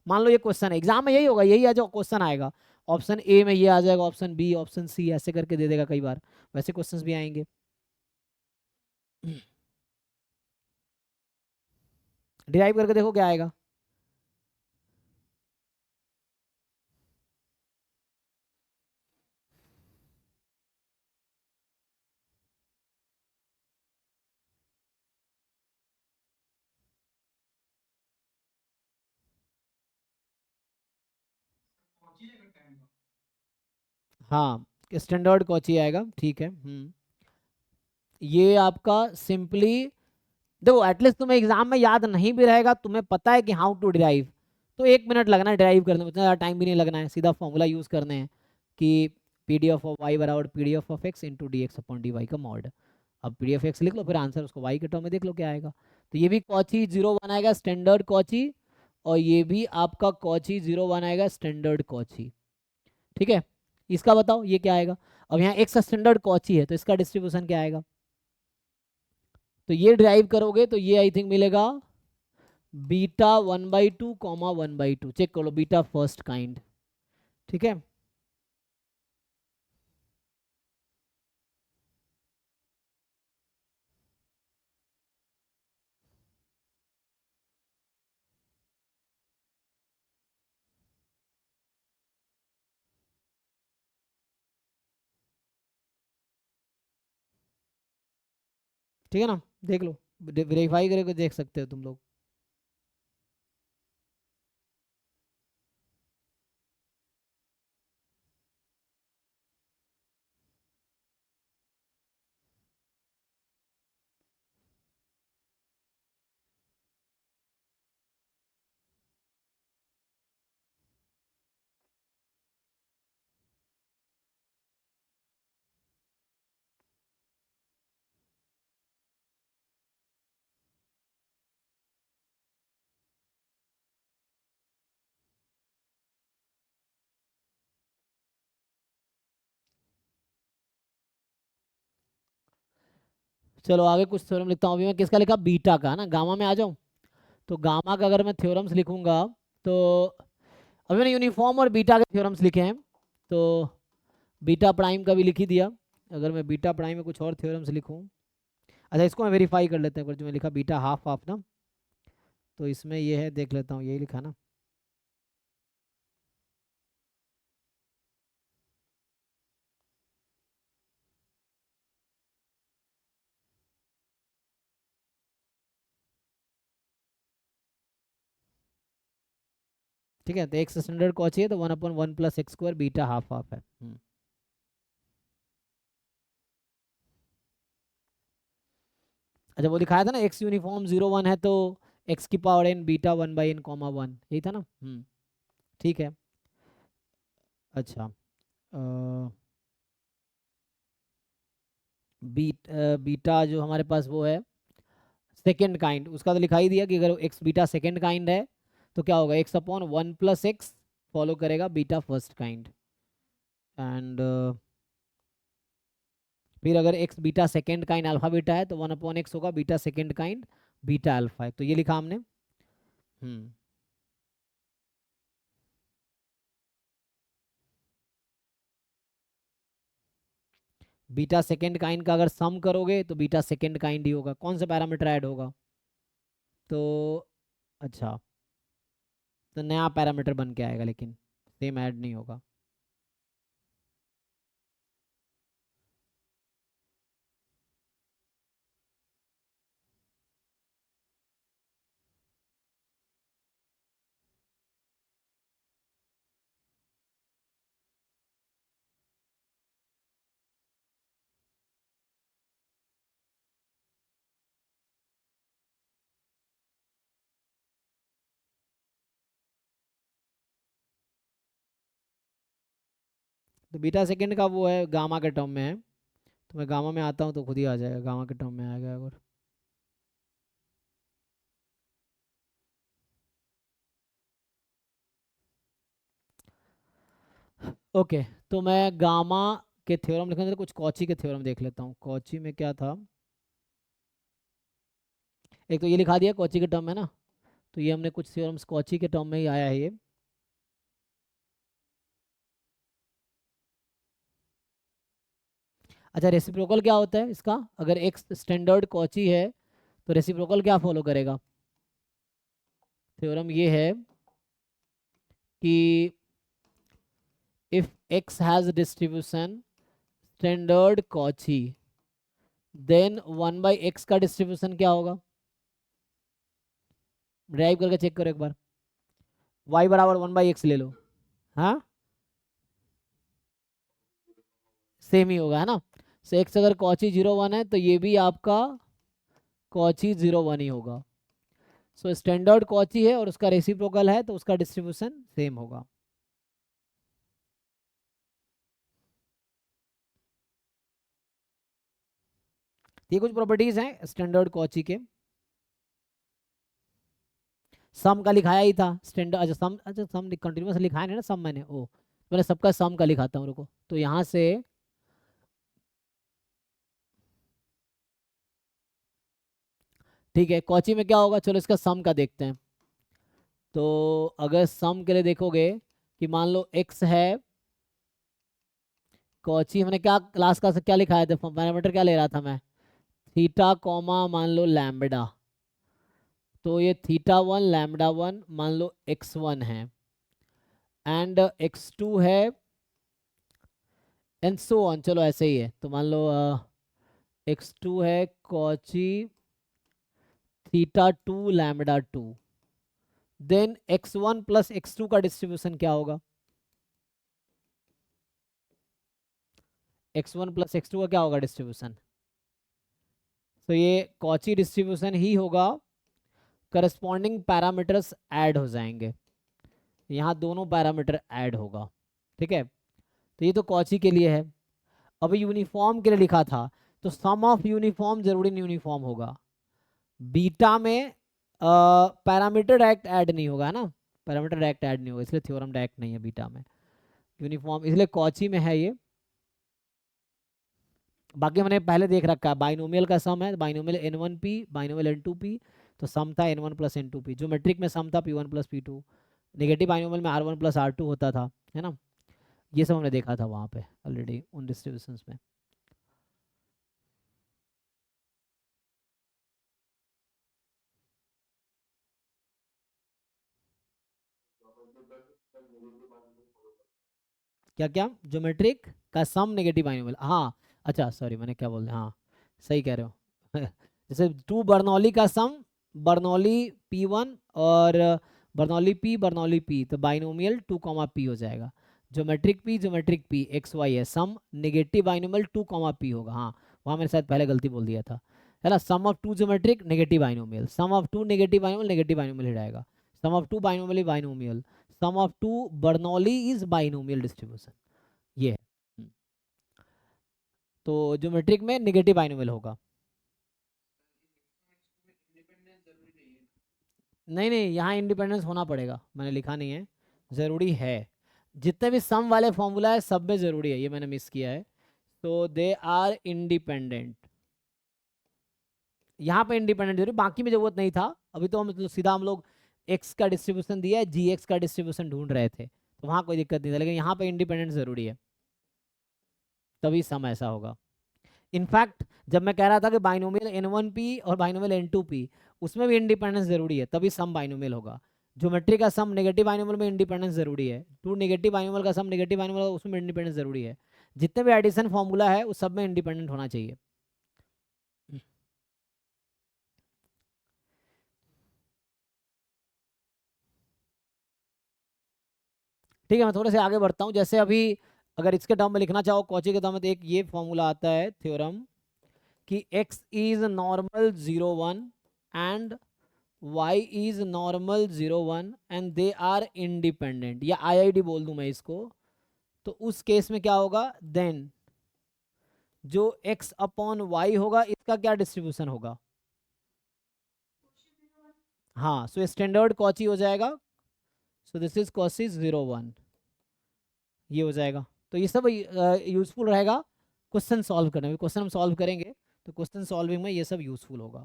मान लो ये क्वेश्चन है, एग्जाम में यही होगा, यही है जो क्वेश्चन आएगा, ऑप्शन ए में ये आ जाएगा, ऑप्शन बी ऑप्शन सी ऐसे करके दे देगा, कई बार वैसे क्वेश्चंस भी आएंगे। डिराइव करके देखो क्या आएगा। हाँ स्टैंडर्ड कॉची आएगा, ठीक है। ये आपका सिंपली देखो, एटलीस्ट तुम्हें एग्जाम में याद नहीं भी रहेगा, तुम्हें पता है कि हाउ टू डिराइव, तो 1 मिनट लगना है डिराइव करने में, उतना ज़्यादा टाइम भी नहीं लगना है, सीधा फॉर्मूला यूज़ करने हैं कि पीडीएफ ऑफ वाई बराबर PDF of x into d x upon d y का मॉड। अब पीडीएफ एक्स लिख लो, फिर आंसर उसको वाई के टर्म में देख लो क्या आएगा। तो ये भी कॉची 0 1 आएगा, स्टैंडर्ड कॉची, और ये भी आपका कॉची 0 1 आएगा, स्टैंडर्ड कॉची। ठीक है, इसका बताओ ये क्या आएगा। अब यहाँ एक्स स्टैंडर्ड कॉची है तो इसका डिस्ट्रीब्यूशन क्या आएगा, तो ये ड्राइव करोगे तो ये आई थिंक मिलेगा बीटा 1/2 कॉमा 1/2। चेक करो बीटा फर्स्ट काइंड। ठीक है, ठीक है ना, देख लो, वेरीफाई करके देख सकते हो तुम लोग। चलो आगे कुछ थ्योरम लिखता हूँ। अभी मैं किसका लिखा, बीटा का ना, गामा में आ जाऊँ। तो गामा का अगर मैं थ्योरम्स लिखूंगा तो अभी मैंने यूनिफॉर्म और बीटा के थ्योरम्स लिखे हैं, तो बीटा प्राइम का भी लिख ही दिया। अगर मैं बीटा प्राइम में कुछ और थ्योरम्स लिखूं, अच्छा इसको मैं वेरीफाई कर लेते हैं, जो मैं लिखा बीटा हाफ हाफ ना, तो इसमें ये है, देख लेता हूँ यही लिखा ना। ठीक है, तो एक्स स्टैंडर्ड कॉची है तो 1/1 + x² बीटा हाफ हाफ है। अच्छा वो दिखाया था ना, एक्स यूनिफॉर्म 0 1 है तो एक्स की power n beta 1/n comma 1, यही था ना। ठीक है। अच्छा बीटा जो हमारे पास वो है सेकेंड काइंड, उसका तो लिखा ही दिया कि अगर एक्स बीटा सेकेंड काइंड है तो क्या होगा, x/1 + x फॉलो करेगा बीटा फर्स्ट काइंड। एंड फिर अगर x beta second kind alpha beta है तो 1/x होगा beta second kind beta alpha है, तो ये लिखा हमने। हम्म बीटा सेकेंड काइंड का अगर सम करोगे तो बीटा सेकेंड काइंड ही होगा। कौन सा पैरामीटर ऐड होगा, तो अच्छा, तो नया पैरामीटर बन के आएगा लेकिन सेम ऐड नहीं होगा। तो बीटा सेकेंड का वो है गामा के टर्म में है, तो मैं गामा में आता हूँ तो खुद ही आ जाएगा, गामा के टर्म में आएगा अगर। ओके, तो मैं गामा के थ्योरम लिखने से कुछ कॉची के थ्योरम देख लेता हूँ। कॉची में क्या था, एक तो ये लिखा दिया कॉची के टर्म में ना, तो ये हमने कुछ थ्योरम्स कॉची के टर्म में ही आया है ये। अच्छा रेसिप्रोकल क्या होता है इसका, अगर एक स्टैंडर्ड कॉची है तो रेसिप्रोकल क्या फॉलो करेगा। थ्योरम ये है कि if x has distribution standard Cauchy then 1/x का डिस्ट्रीब्यूशन क्या होगा, ड्राइव करके चेक करो एक बार। y बराबर 1/x ले लो, हाँ सेम ही होगा है ना। सो x अगर कॉची 0 1 है तो ये भी आपका कॉची 0 1 ही होगा। सो स्टैंडर्ड कॉची है और उसका रेसिप्रोकल है तो उसका डिस्ट्रीब्यूशन सेम होगा। ये कुछ प्रॉपर्टीज हैं स्टैंडर्ड कॉची के। सम का लिखाया ही था स्टैंडर्ड। अच्छा सम कंटिन्यूस लिखाया नहीं ना सम मैंने, ओ मैंने सबका सम का लिखाता हूँ, रुको। तो यहाँ से ठीक है, कॉची में क्या होगा, चलो इसका सम का देखते हैं। तो अगर सम के लिए देखोगे कि मान लो एक्स है, कॉची हमने क्या क्लास का क्या लिखाया था, पैरामीटर क्या ले रहा था मैं, थीटा कॉमा मान लो लैम्बडा। तो ये थीटा वन लैम्बडा वन मान लो एक्स वन है, एंड एक्स टू है, एंड सो ऑन। चलो ऐसे ही है, तो मान लो एक्स टू है Cauchy theta two lambda two. Then x one plus x two का डिस्ट्रीब्यूशन क्या होगा, x one plus x two का क्या होगा डिस्ट्रीब्यूशन, तो ये कॉची डिस्ट्रीब्यूशन ही होगा, करस्पॉन्डिंग पैरामीटर्स ऐड हो जाएंगे, यहाँ दोनों पैरामीटर ऐड होगा, ठीक है। तो ये तो कॉची के लिए है। अब यूनिफॉर्म के लिए लिखा था, तो सम ऑफ यूनिफॉर्म जरूरी नहीं यूनिफॉर्म होगा, बीटा में पैरामीटर डायरेक्ट ऐड नहीं होगा ना, पैरामीटर डायरेक्ट ऐड नहीं होगा, इसलिए थ्योरम डायरेक्ट नहीं है बीटा में, यूनिफॉर्म इसलिए कॉची में है ये। बाकी मैंने पहले देख रखा है, बाइनोमियल का सम है, binomial n one p binomial n two p, तो सम था n one plus n two p, जो मेट्रिक में सम था p one plus p two, negative binomial में r one plus r two होता था, है ना। ये सब हमने देखा था वहाँ पे ऑलरेडी उन डिस्ट्रीब्यूशंस में। क्या क्या, ज्योमेट्रिक का सम नेगेटिव बाइनोमियल, हाँ अच्छा सॉरी मैंने क्या बोल दिया, हाँ सही कह रहे हो जैसे टू बर्नौली का सम, बर्नौली पी वन और बर्नौली पी, तो बाइनोमियल टू कॉमा पी हो जाएगा, ज्योमेट्रिक पी एक्स वाई है, sum negative binomial two comma p होगा, हाँ वहाँ मैंने शायद पहले गलती बोल दिया था, है ना। Sum of two geometric negative binomial, sum of two negative binomial ही रहेगा, sum of two binomial, sum of two Bernoulli is binomial distribution, ये है। तो ज्योमेट्रिक में नेगेटिव बाइनोमियल होगा। नहीं नहीं, यहाँ इंडिपेंडेंस होना पड़ेगा, मैंने लिखा नहीं है, ज़रूरी है, जितने भी सम वाले फॉर्मूला है सब में ज़रूरी है, ये मैंने मिस किया है, तो दे आर इंडिपेंडेंट, यहाँ पे इंडिपेंडेंट जरूरी, बाकी में जरूरत नहीं था, अभी तो हम मतलब सीधा हम लोग एक्स का डिस्ट्रीब्यूशन दिया है, जी एक्स का डिस्ट्रीब्यूशन ढूंढ रहे थे, तो वहाँ कोई दिक्कत नहीं था, लेकिन यहाँ पे इंडिपेंडेंट ज़रूरी है, तभी सम ऐसा होगा। इनफैक्ट जब मैं कह रहा था कि बाइनोमियल एन वन पी और बाइनोमियल एन टू पी, उसमें भी इंडिपेंडेंस जरूरी है, तभी सम बाइनोमियल होगा। ज्योमेट्री का सम नेगेटिव बाइनोमियल में इंडिपेंडेंस जरूरी है, टू नेगेटिव बाइनोमियल का सम नेगेटिव बाइनोमियल उसमें इंडिपेंडेंस जरूरी है, जितने भी एडिशन फॉर्मूला है उस सब में इंडिपेंडेंट होना चाहिए। ठीक है, मैं थोड़े से आगे बढ़ता हूँ, जैसे अभी अगर इसके टर्म में लिखना चाहो कॉची के टर्म में, तो एक ये फॉर्मूला आता है थ्योरम कि x is normal 0 1 and y is normal 0 1 and they are independent, या IID बोल दूं मैं इसको, तो उस केस में क्या होगा, देन जो x अपॉन वाई होगा इसका क्या डिस्ट्रीब्यूशन होगा, हाँ सो स्टैंडर्ड कॉची हो जाएगा, सो दिस इज कॉची 0 1, ये हो जाएगा। तो ये सब यूजफुल रहेगा क्वेश्चन सॉल्व करने में, क्वेश्चन हम सॉल्व करेंगे तो क्वेश्चन सॉल्विंग में ये सब यूजफुल होगा।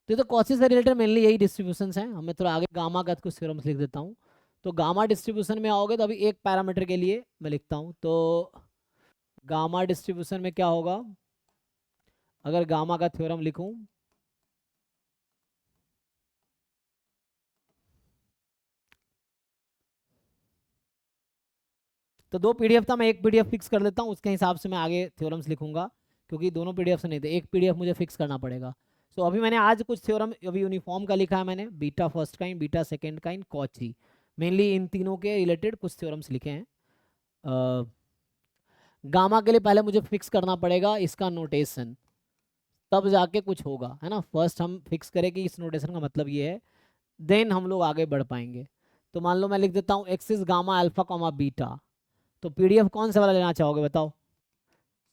तो ये तो कॉची से रिलेटेड मेनली यही डिस्ट्रीब्यूशंस हैं, हमें थोड़ा आगे गामा का कुछ थ्योरम्स लिख देता हूँ। तो गामा डिस्ट्रीब्यूशन में आओगे तो अभी एक पैरामीटर के लिए मैं लिखता हूँ, तो गामा डिस्ट्रीब्यूशन में क्या होगा, अगर गामा का थ्योरम लिखूं, तो दो पीडीएफ था, मैं एक पीडीएफ फिक्स कर लेता हूँ, उसके हिसाब से मैं आगे थ्योरम्स लिखूंगा, क्योंकि दोनों पीडीएफ से नहीं थे, एक पीडीएफ मुझे फिक्स करना पड़ेगा। सो अभी मैंने आज कुछ थ्योरम अभी यूनिफॉर्म का लिखा है मैंने, beta first kind, beta second kind, Cauchy, mainly इन तीनों के रिलेटेड कुछ थ्योरम्स लिखे हैं। गामा के लिए पहले मुझे फिक्स करना पड़ेगा इसका नोटेशन, तब जाके कुछ होगा, है ना। फर्स्ट हम फिक्स करें कि इस नोटेशन का मतलब ये है, देन हम लोग आगे बढ़ पाएंगे। तो मान लो मैं लिख देता हूँ axis gamma alpha comma beta, तो पीडीएफ कौन सा वाला लेना चाहोगे बताओ,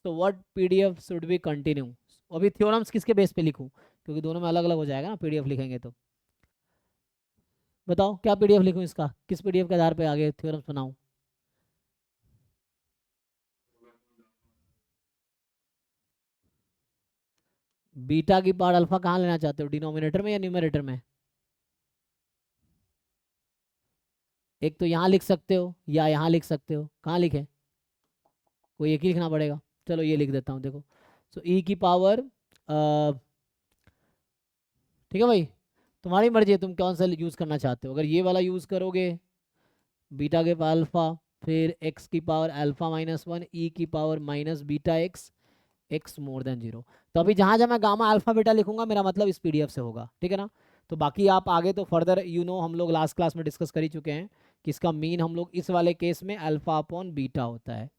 तो what PDF should be continue, अभी थ्योरम्स किसके बेस पे लिखूं, क्योंकि दोनों में अलग अलग हो जाएगा ना पीडीएफ लिखेंगे तो। बताओ क्या पीडीएफ लिखूं इसका, किस पीडीएफ के आधार पे आगे थ्योरम्स बनाऊं। बीटा की पावर अल्फा कहाँ लेना चाहते हो, डिनोमिनेटर में या न्यूमरेटर में। एक तो यहाँ लिख सकते हो या यहाँ लिख सकते हो, कहाँ लिखे, कोई एक ही लिखना पड़ेगा। चलो ये लिख देता हूँ देखो। सो ई की पावर, ठीक है भाई, तुम्हारी मर्जी है तुम कौन सा यूज़ करना चाहते हो। अगर ये वाला यूज़ करोगे बीटा के पावर अल्फा, फिर एक्स की पावर अल्फा माइनस वन, ई की power minus beta x, x more than zero. तो अभी जहाँ जहाँ मैं गामा अल्फा बीटा लिखूंगा मेरा मतलब इस पीडीएफ से होगा, ठीक है ना। तो बाकी आप आगे तो फर्दर हम लोग लास्ट क्लास में डिस्कस कर ही चुके हैं कि इसका मीन हम लोग इस वाले केस में अल्फा अपॉन बीटा होता है,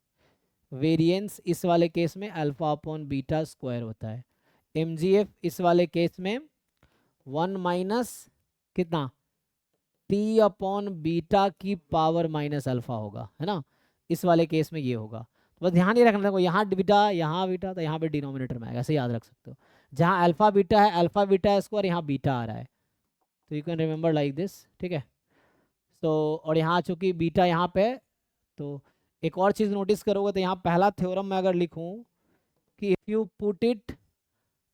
वेरिएंस इस वाले केस में अल्फा अपॉन बीटा स्क्वायर होता है, एमजीएफ इस वाले केस में 1 माइनस कितना टी अपॉन बीटा की पावर माइनस अल्फा होगा, है ना। इस वाले केस में ये होगा। तो बस ध्यान ये रखना, देखो यहाँ बीटा तो यहाँ पे डिनोमिनेटर में आएगा, ऐसे याद रख सकते हो। जहाँ अल्फा बीटा है स्क्वायर, यहाँ बीटा आ रहा है, तो you can remember like this, ठीक है। तो और यहाँ चूंकि बीटा यहाँ पे है, तो एक और चीज़ नोटिस करोगे तो यहाँ पहला थ्योरम मैं अगर लिखूँ कि if you put it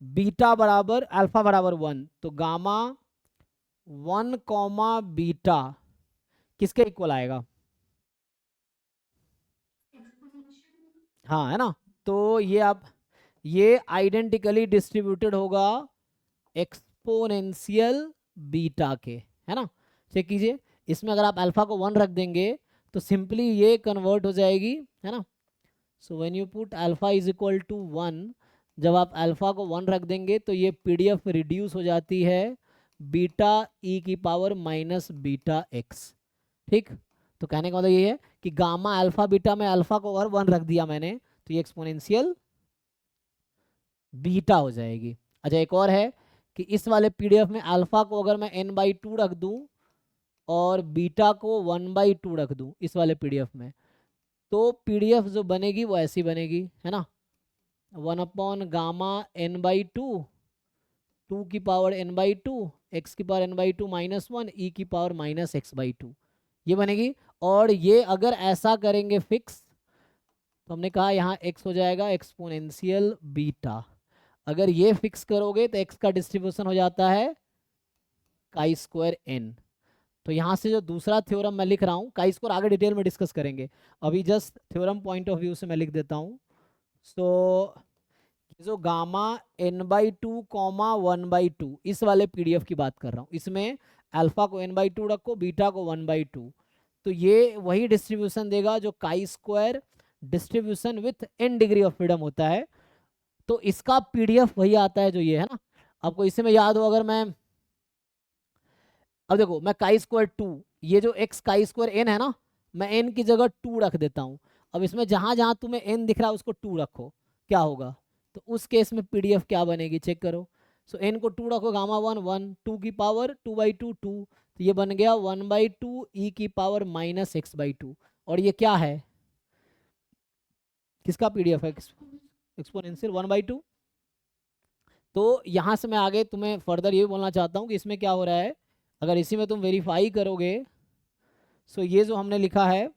beta बराबर अल्फा बराबर 1, तो गामा 1 कॉमा बीटा किसके इक्वल आएगा, हाँ है ना। तो ये आइडेंटिकली डिस्ट्रीब्यूटेड होगा एक्सपोनेंशियल बीटा के, है ना। चेक कीजिए, इसमें अगर आप अल्फा को 1 रख देंगे तो सिंपली ये कन्वर्ट हो जाएगी, है ना। So when you put alpha is equal to 1, जब आप अल्फा को 1 रख देंगे तो ये पीडीएफ रिड्यूस हो जाती है बीटा ई की पावर माइनस बीटा एक्स, ठीक। तो कहने का मतलब ये है कि गामा अल्फा बीटा में अल्फा को और 1 रख दिया मैंने, तो ये एक्सपोनेंशियल बीटा हो जाएगी। अच्छा एक और है कि इस वाले पीडीएफ में अल्फा को अगर मैं n/2 रख दूं और बीटा को 1/2 रख दूं इस वाले पीडीएफ में, तो पीडीएफ जो बनेगी वो ऐसी बनेगी, है ना। 1 अपॉन गामा n/2, 2 की पावर n/2, एक्स की पावर n/2 माइनस 1, ई की पावर माइनस x/2, ये बनेगी। और ये अगर ऐसा करेंगे फिक्स, तो हमने कहा यहाँ x हो जाएगा एक्सपोनेंशियल बीटा। अगर ये फिक्स करोगे तो x का डिस्ट्रीब्यूशन हो जाता है काई स्क्वायर n। तो यहाँ से जो दूसरा थ्योरम मैं लिख रहा हूँ, काई स्क्वायर आगे डिटेल में डिस्कस करेंगे, अभी just theorem point of view से मैं लिख देता हूँ। सो जो गामा n/2 कॉमा 1/2 इस वाले पीडीएफ की बात कर रहा हूँ, इसमें अल्फा को n/2 रखो, बीटा को 1/2, तो ये वही डिस्ट्रीब्यूशन देगा जो chi square distribution with n degree of freedom होता है। तो इसका पीडीएफ वही आता है जो ये है ना। आपको इसी में याद हो, अगर मैं अब देखो मैं काई स्क्वायर 2, ये जो x काई स्क्वायर n है ना, मैं n की जगह 2 रख देता हूँ। अब इसमें जहां जहां तुम्हें n दिख रहा है उसको 2 रखो, क्या होगा, तो उस केस में पीडीएफ क्या बनेगी चेक करो। सो n को 2 रखो, गामा 1 1, 2 की पावर 2/2 2, तो ये बन गया 1/2 ई की पावर माइनस x/2। और ये क्या है, किसका पीडीएफ है, एक्सपोनेंशियल 1/2। तो यहाँ से मैं आगे तुम्हें फर्दर ये बोलना चाहता हूँ कि इसमें क्या हो रहा है, अगर इसी में तुम वेरीफाई करोगे, सो ये जो हमने लिखा है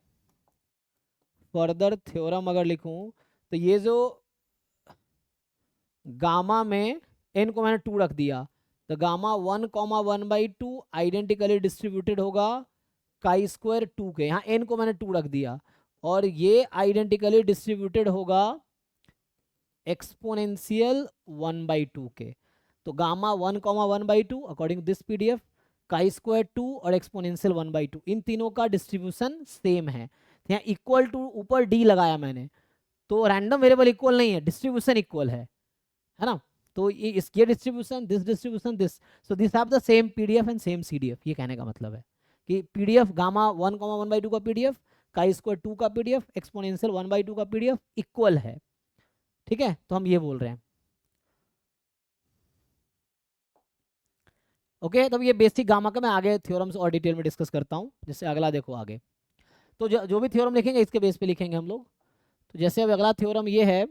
फर्दर थ्योरम अगर लिखूं, तो ये जो गामा में n को मैंने 2 रख दिया, तो गामा 1 कॉमा 1/2 आइडेंटिकली डिस्ट्रीब्यूटेड होगा काई स्क्वायर 2 के, यहाँ n को मैंने 2 रख दिया, और ये आइडेंटिकली डिस्ट्रीब्यूटेड होगा एक्सपोनेंशियल 1/2 के। तो gamma 1 comma 1/2 according this PDF, chi square 2 और एक्सपोनेंशियल 1/2, इन तीनों का डिस्ट्रीब्यूशन सेम है। यहाँ इक्वल टू ऊपर डी लगाया मैंने, तो रैंडम वेरिएबल इक्वल नहीं है, डिस्ट्रीब्यूशन इक्वल है ना। तो ये distribution this, so this have the same PDF and same CDF. ये कहने का मतलब है कि पीडीएफ गामा 1 1/2 का पीडीएफ, काई स्क्वायर 2 का पीडीएफ, एक्सपोनेंशियल 1/2 का पीडीएफ इक्वल है, ठीक है। तो हम ये बोल रहे हैं, ओके। तब ये बेसिक गामा का मैं आगे थ्योरम्स और डिटेल में डिस्कस करता हूँ, जैसे अगला देखो आगे। तो जो भी थ्योरम लिखेंगे इसके बेस पे लिखेंगे हम लोग। तो जैसे अब अगला थ्योरम ये है,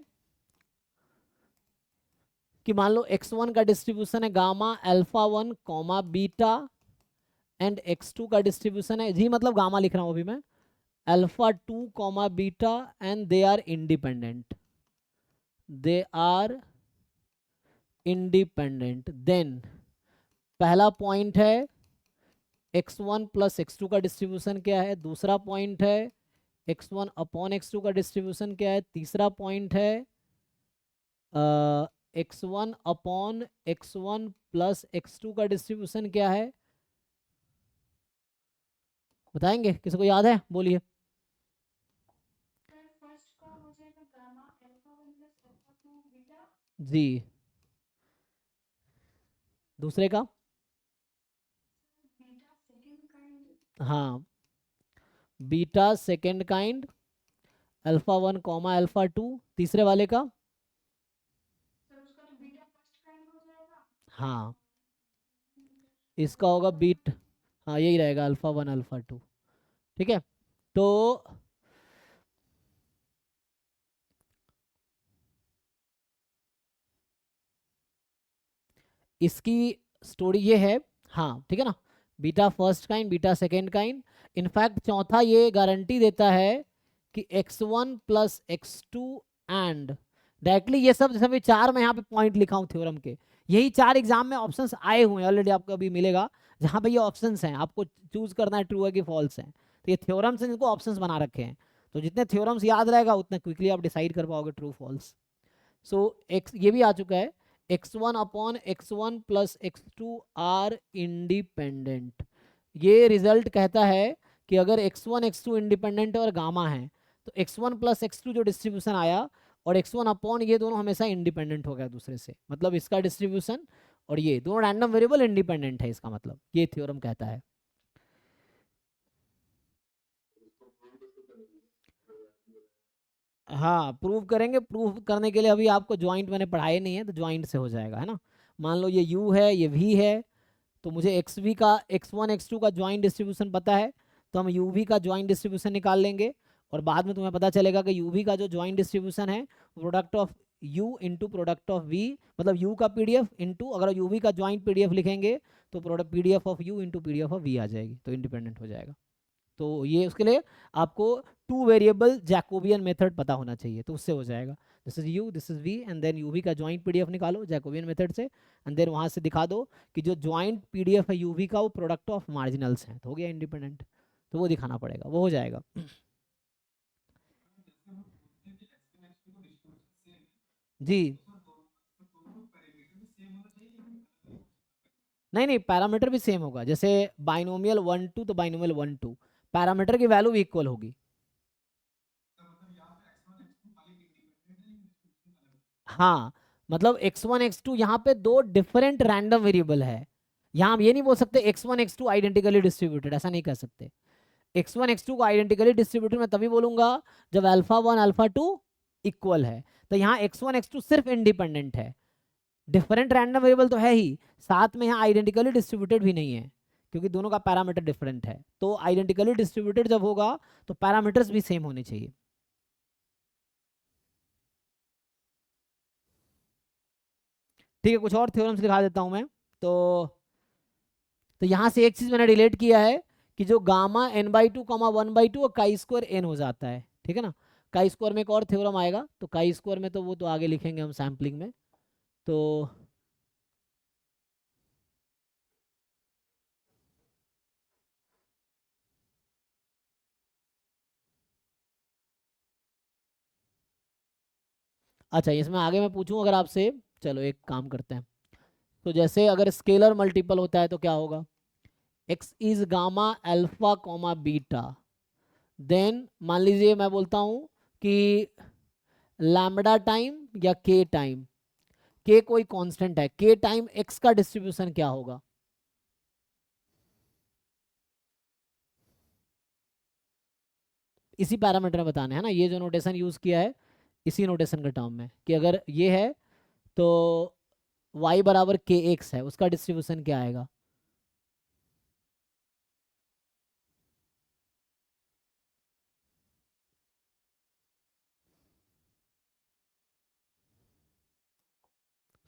कि मान लो x1 का डिस्ट्रीब्यूशन है gamma alpha 1 comma beta and x2 का डिस्ट्रीब्यूशन है जी, मतलब गामा लिख रहा हूं अभी मैं, alpha 2 comma beta and they are independent, they are independent. Then पहला पॉइंट है x1 प्लस x2 का डिस्ट्रीब्यूशन क्या है, दूसरा पॉइंट है x1 अपॉन x2 का डिस्ट्रीब्यूशन क्या है, तीसरा पॉइंट है x1 upon x1 plus x2 का डिस्ट्रीब्यूशन क्या है, बताएंगे? किसी को याद है? बोलिए। जी, दूसरे का? हाँ, beta second kind alpha 1 comma alpha 2, तीसरे वाले का? हाँ, इसका होगा बीट, हाँ यही रहेगा अल्फा 1 अल्फा 2। ठीक है, तो इसकी स्टोरी ये है, हाँ ठीक है ना, beta first kind beta second kind. In fact चौथा ये गारंटी देता है कि x1 plus x2 and directly ये सब जैसे चार मैं यहाँ पे पॉइंट लिखा हूँ थ्योरम के, यही चार एग्जाम में ऑप्शंस आए हुए हैं ऑलरेडी, आपको अभी मिलेगा जहाँ पे ये ऑप्शंस हैं, आपको चूज करना है ट्रू है कि फॉल्स है। तो ये थ्योरम्स हैं जिनको ऑप्शंस बना रखे हैं, तो जितने थ्योरम्स याद रहेगा उतने क्विकली आप डिसाइड कर पाओगे ट्रू फॉल्स। सो एक्स ये भी आ चुका है, x1 upon x1 plus x2 are independent. ये रिजल्ट कहता है कि अगर x1 x2 इंडिपेंडेंट और गामा है तो x1 प्लस x2 जो डिस्ट्रीब्यूशन आया और x1 अपॉन ये दोनों हमेशा इंडिपेंडेंट हो गया दूसरे से, मतलब इसका डिस्ट्रीब्यूशन और ये दोनों रैंडम वेरिएबल इंडिपेंडेंट है, इसका मतलब ये थ्योरम कहता है। हाँ प्रूव करेंगे, प्रूव करने के लिए अभी आपको ज्वाइंट मैंने पढ़ाए नहीं है, तो ज्वाइंट से हो जाएगा, है ना। मान लो ये u है ये v है, तो मुझे एक्स वी का x1 x2 का ज्वाइंट डिस्ट्रीब्यूशन पता है, तो हम यू वी का ज्वाइंट डिस्ट्रीब्यूशन निकाल लेंगे, और बाद में तुम्हें पता चलेगा कि यू वी का जो ज्वाइंट डिस्ट्रीब्यूशन है product of u into product of v, मतलब u का पीडीएफ इंटू अगर यू वी का ज्वाइंट पीडीएफ लिखेंगे तो product PDF of u into PDF of v आ जाएगी, तो इंडिपेंडेंट हो जाएगा। तो ये उसके लिए आपको टू वेरिएबल जैकोबियन मेथड पता होना चाहिए, तो उससे हो जाएगा। This is u this is v and then u v का ज्वाइंट पीडीएफ निकालो जैकोबियन मेथड से, एंड देन वहां से दिखा दो कि जो ज्वाइंट पीडीएफ है यू वी का वो प्रोडक्ट ऑफ मार्जिनल्स है, तो हो गया इंडिपेंडेंट। तो वो दिखाना पड़ेगा, वो हो जाएगा। जी नहीं नहीं, पैरामीटर भी सेम होगा, जैसे बाइनोमियल 1 2 तो बाइनोमियल 1 2 पैरामीटर की वैल्यू भी इक्वल होगी। हाँ, मतलब x1 x2 यहाँ पे दो डिफरेंट रैंडम वेरिएबल है, यहाँ हम ये नहीं बोल सकते x1 x2 आइडेंटिकली डिस्ट्रीब्यूटेड, ऐसा नहीं कह सकते। x1 x2 को आइडेंटिकली डिस्ट्रीब्यूटेड मैं तभी बोलूंगा जब अल्फा 1 अल्फा 2 इक्वल है, तो यहाँ x1 x2 सिर्फ इंडिपेंडेंट है, डिफरेंट रैंडम वेरिएबल तो है ही, साथ में यहाँ आइडेंटिकली डिस्ट्रीब्यूटेड भी नहीं है, क्योंकि दोनों का पैरामीटर डिफरेंट है, तो आइडेंटिकली डिस्ट्रीब्यूटेड जब होगा तो पैरामीटर्स भी सेम होने चाहिए। ठीक है, कुछ और थ्योरम्स दिखा देता हूं मैं। तो यहाँ से एक चीज मैंने रिलेट किया है कि जो गामा n/2 1/2 और काई स्क्वायर n हो जाता है, ठीक है ना। काई स्क्वायर में एक और थ्योरम आएगा, तो काई स्क्वायर में तो वो तो आगे लिखेंगे हम सैम्पलिंग में। तो अच्छा, इसमें आगे मैं पूछूं अगर आपसे, चलो एक काम करते हैं। तो जैसे अगर स्केलर मल्टीपल होता है तो क्या होगा, x is gamma alpha comma beta, then मान लीजिए मैं बोलता हूं कि लैम्बडा टाइम या k टाइम, k कोई कांस्टेंट है, k टाइम x का डिस्ट्रीब्यूशन क्या होगा। इसी पैरामीटर में बताना है ना, ये जो नोटेशन यूज किया है इसी नोटेशन के टर्म में, कि अगर ये है तो y बराबर के एक्स है, उसका डिस्ट्रीब्यूशन क्या आएगा।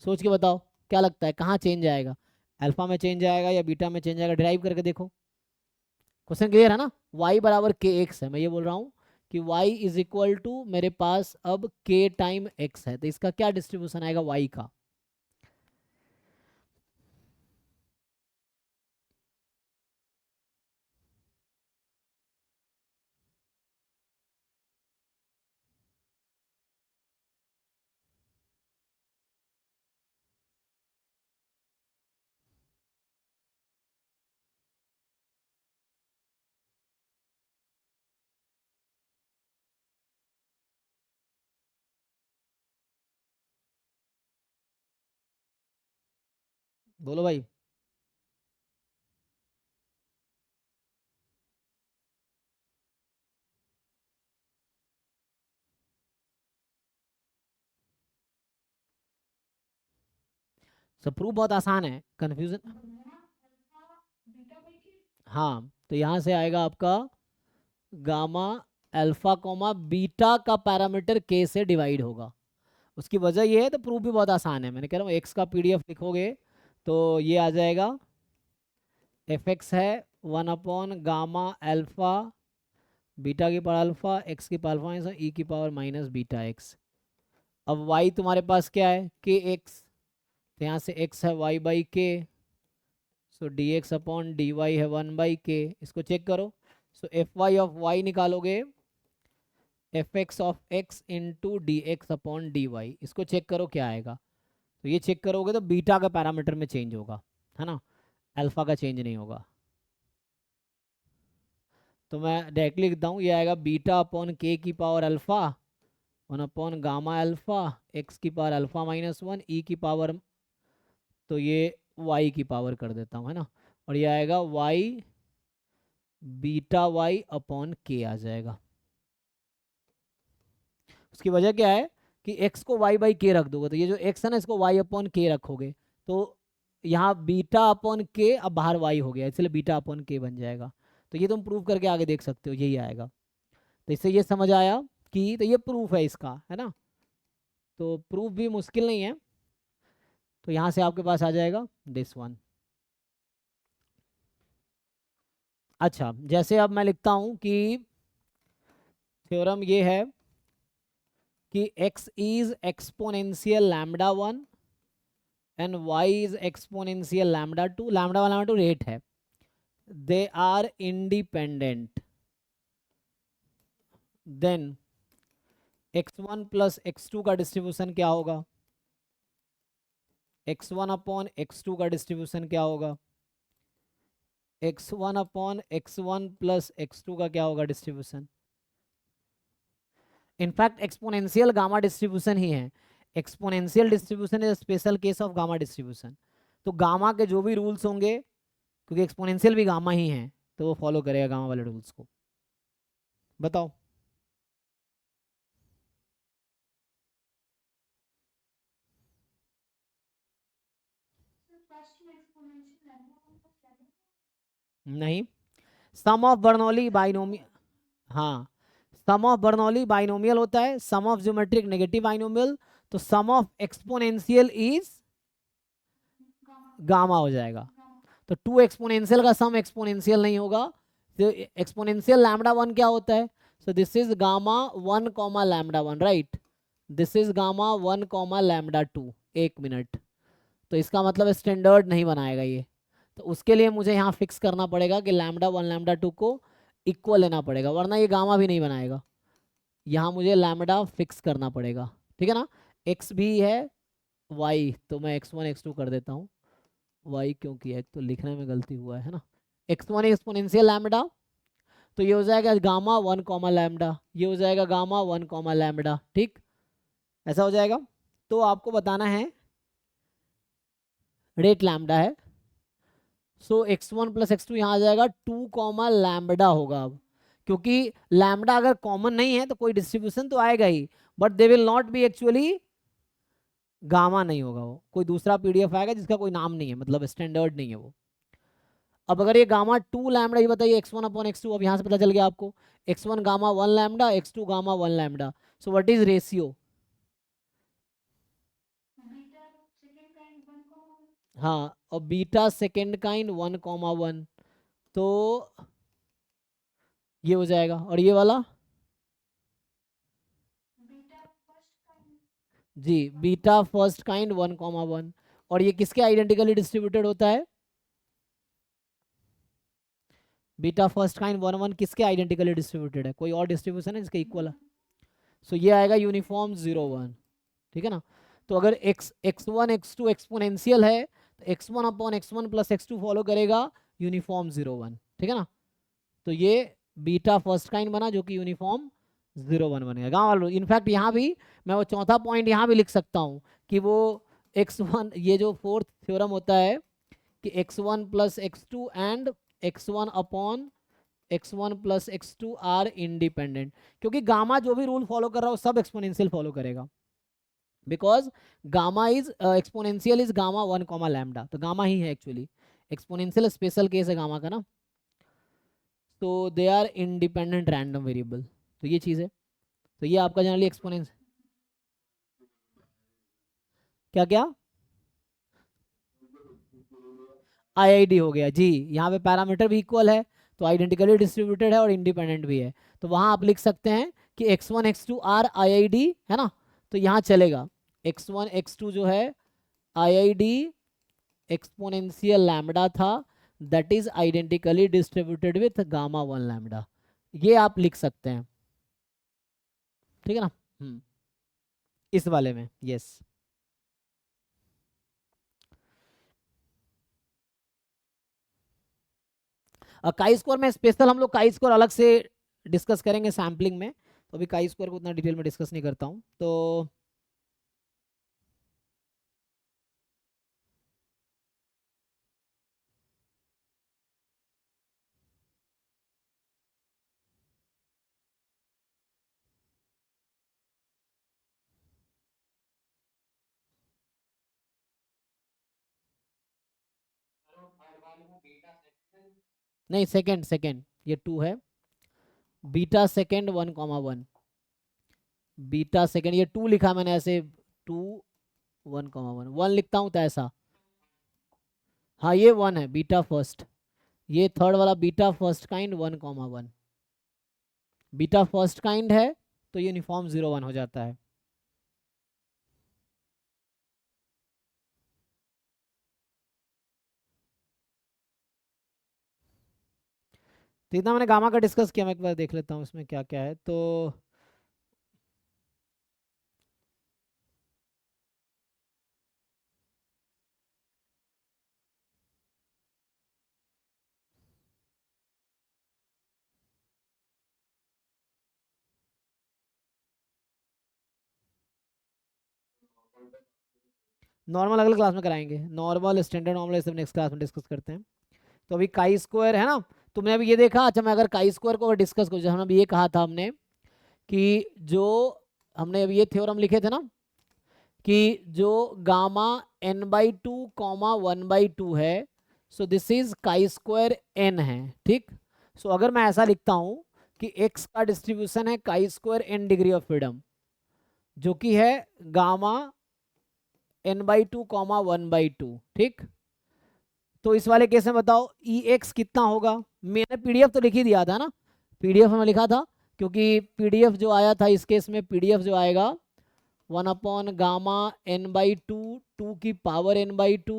सोच के बताओ क्या लगता है कहाँ चेंज आएगा, अल्फा में चेंज आएगा या बीटा में चेंज आएगा, डिराइव करके देखो। क्वेश्चन क्लियर है ना। y बराबर के एक्स है, मैं ये बोल रहा हूँ कि y इज इक्वल टू मेरे पास अब k टाइम x है, तो इसका क्या डिस्ट्रीब्यूशन आएगा y का। बोलो भाई। सब प्रूफ बहुत आसान है, कंफ्यूजन। हाँ तो यहाँ से आएगा आपका गामा अल्फा कोमा बीटा का पैरामीटर के से डिवाइड होगा। उसकी वजह ये है, तो प्रूफ भी बहुत आसान है, मैंने कह रहा हूँ एक्स का पीडीएफ लिखोगे तो ये आ जाएगा एफ एक्स है 1 गामा अल्फा बीटा की पावर अल्फा एक्स की पावर अल्फा ई की पावर माइनस बीटा एक्स। अब y तुम्हारे पास क्या है के एक्स, तो यहाँ से x है y बाई के, so d x upon d y है 1/k। इसको चेक करो, so f y of y निकालोगे f x of x into d x upon d y, इसको चेक करो क्या आएगा। तो ये चेक करोगे तो बीटा का पैरामीटर में चेंज होगा, है ना, अल्फा का चेंज नहीं होगा। तो मैं डायरेक्टली लिखता हूँ, ये आएगा बीटा अपॉन के की power alpha 1 gamma alpha x की पावर अल्फा -1 ई की पावर, तो ये y की पावर कर देता हूँ, है ना, और ये आएगा y बीटा y अपॉन के आ जाएगा। उसकी वजह क्या है कि x को y बाई के रख दोगे, तो ये जो x है ना इसको y अपॉन के रखोगे, तो यहाँ बीटा अपॉन के अब बाहर y हो गया, इसलिए बीटा अपॉन के बन जाएगा। तो ये तुम प्रूव करके आगे देख सकते हो, यही आएगा। तो इससे ये समझ आया कि तो ये प्रूफ है इसका, है ना, तो प्रूफ भी मुश्किल नहीं है। तो यहाँ से आपके पास आ जाएगा दिस वन। अच्छा जैसे अब मैं लिखता हूँ कि थ्योरम ये है कि x is exponential lambda 1 and y is exponential lambda 2, lambda 1 lambda 2 rate है, they are independent, then x1 plus x2 का डिस्ट्रीब्यूशन क्या होगा, x1 अपॉन x2 का डिस्ट्रीब्यूशन क्या होगा, x1 upon x1 plus x2 का क्या होगा distribution. In fact exponential gamma distribution ही है, exponential distribution is special case of gamma distribution. तो गामा के जो भी रूल्स होंगे, क्योंकि एक्सपोनेंशियल भी गामा ही है, तो वो फॉलो करेगा गामा वाले रूल्स को। बताओ। नहीं, सम ऑफ बर्नौली बाइनोमियल, हाँ सम ऑफ बर्नौली बाइनोमियल होता है, सम ऑफ ज्योमेट्रिक नेगेटिव बाइनोमियल, तो sum of exponential is gamma हो जाएगा। तो 2 एक्सपोनेंशियल का सम एक्सपोनेंशियल नहीं होगा, तो एक्सपोनेंशियल लैम्डा 1 क्या होता है, so this is gamma 1 comma lambda 1, right, this is gamma 1 comma lambda 2। एक मिनट, तो इसका मतलब स्टैंडर्ड नहीं बनाएगा ये, तो उसके लिए मुझे यहाँ फिक्स करना पड़ेगा कि लैम्डा 1 लैम्डा 2 को इक्वल लेना पड़ेगा, वरना ये गामा भी नहीं बनाएगा। यहाँ मुझे लैम्डा फिक्स करना पड़ेगा, ठीक है ना, एक्स भी है वाई, तो मैं x1 x2 कर देता हूँ, वाई क्यों किया, एक तो लिखने में गलती हुआ है ना, x1 एक्सपोनेंशियल लैम्डा, तो ये हो जाएगा गामा 1 कॉमा लैम्डा, ये हो जाएगा गामा 1 कॉमा लैम्डा, ठीक, ऐसा हो जाएगा। तो आपको बताना है रेट लैम्डा है, सो x1 प्लस x2 यहाँ आ जाएगा 2 कॉमा लैम्बडा होगा। अब क्योंकि लैम्बडा अगर कॉमन नहीं है तो कोई डिस्ट्रीब्यूशन तो आएगा ही, but they will not be actually gamma नहीं होगा, वो कोई दूसरा पीडीएफ आएगा जिसका कोई नाम नहीं है, मतलब स्टैंडर्ड नहीं है वो। अब अगर ये गामा 2 लैम्बडा, ये बताइए x1 अपॉन x2, अब यहाँ से पता चल गया आपको x1 gamma 1 lambda x2 gamma 1 lambda, so what is ratio, हाँ, और बीटा सेकेंड काइंड 1,1, तो ये हो जाएगा। और ये वाला जी बीटा फर्स्ट काइंड 1,1, और ये किसके आइडेंटिकली डिस्ट्रीब्यूटेड होता है? बीटा फर्स्ट काइंड 1,1 किसके आइडेंटिकली डिस्ट्रीब्यूटेड है? कोई और डिस्ट्रीब्यूशन है जिसके इक्वल है? सो ये आएगा यूनिफॉर्म 0,1, ठीक है ना। तो अगर x1 x2 एक्सपोनेंशियल है तो x1 upon x1 plus x2 follow करेगा यूनिफॉर्म 0,1, ठीक है ना। तो ये बीटा फर्स्ट काइंड बना जो कि यूनिफॉर्म 0,1 बनेगा। गाँव इनफैक्ट यहाँ भी मैं वो चौथा पॉइंट यहाँ भी लिख सकता हूँ कि वो x1, ये जो फोर्थ थ्योरम होता है कि x1 plus x2 and x1 upon x1 plus x2 are independent, क्योंकि गामा जो भी रूल फॉलो कर रहा हो सब एक्सपोनेंशियल फॉलो करेगा, because gamma is exponential is gamma 1 comma lambda, तो गामा ही है एक्चुअली, एक्सपोनेंशियल स्पेशल केस है गामा का ना, तो they are independent random variable. तो ये चीज़ है, तो ये आपका जनरली एक्सपोनेंस क्या क्या आईआईडी हो गया जी। यहाँ पे पैरामीटर भी इक्वल है तो आइडेंटिकली डिस्ट्रीब्यूटेड है और इंडिपेंडेंट भी है, तो वहाँ आप लिख सकते हैं कि x1 x2 आर आईआईडी है ना, तो यहाँ चलेगा x1 x2 जो है आईआईडी एक्सपोनेंशियल लैम्डा था, that is identically distributed with gamma 1 lambda, ये आप लिख सकते हैं, ठीक है ना। इस वाले में यस। काई स्क्वायर में स्पेशल हम लोग काई स्क्वायर अलग से डिस्कस करेंगे सैम्पलिंग में, तो अभी काई स्क्वायर को उतना डिटेल में डिस्कस नहीं करता हूँ। तो नहीं, सेकंड सेकंड ये 2 है, बीटा सेकंड 1,1, बीटा सेकंड ये 2 लिखा मैंने ऐसे, 2 1,1 1 लिखता हूँ तो ऐसा, हाँ ये 1 है बीटा फर्स्ट, ये थर्ड वाला beta first kind 1,1, beta first kind है तो यूनिफॉर्म 0,1 हो जाता है। तो इतना मैंने गामा का डिस्कस किया, मैं एक बार देख लेता हूँ इसमें क्या क्या है। तो नॉर्मल अगले क्लास में कराएंगे, नॉर्मल स्टैंडर्ड नॉर्मल सब नेक्स्ट क्लास में डिस्कस करते हैं। तो अभी काई स्क्वायर है ना, तुमने अभी ये देखा, अच्छा मैं अगर काई स्क्वायर को अगर डिस्कस करूँ, हमने अभी ये कहा था हमने कि जो हमने अभी ये थ्योरम लिखे थे ना कि जो गामा n/2 कॉमा 1/2 है, so this is chi square n है, ठीक। सो अगर मैं ऐसा लिखता हूँ कि x का डिस्ट्रीब्यूशन है chi square n degree of freedom, जो कि है गामा n/2 कॉमा 1/2, ठीक। तो इस वाले केस में बताओ Ex कितना होगा, मैंने पीडीएफ तो लिख ही दिया था ना, पीडीएफ में लिखा था, क्योंकि पीडीएफ जो आया था इस केस में, पीडीएफ जो आएगा 1 अपॉन गामा n/2 2 की पावर n/2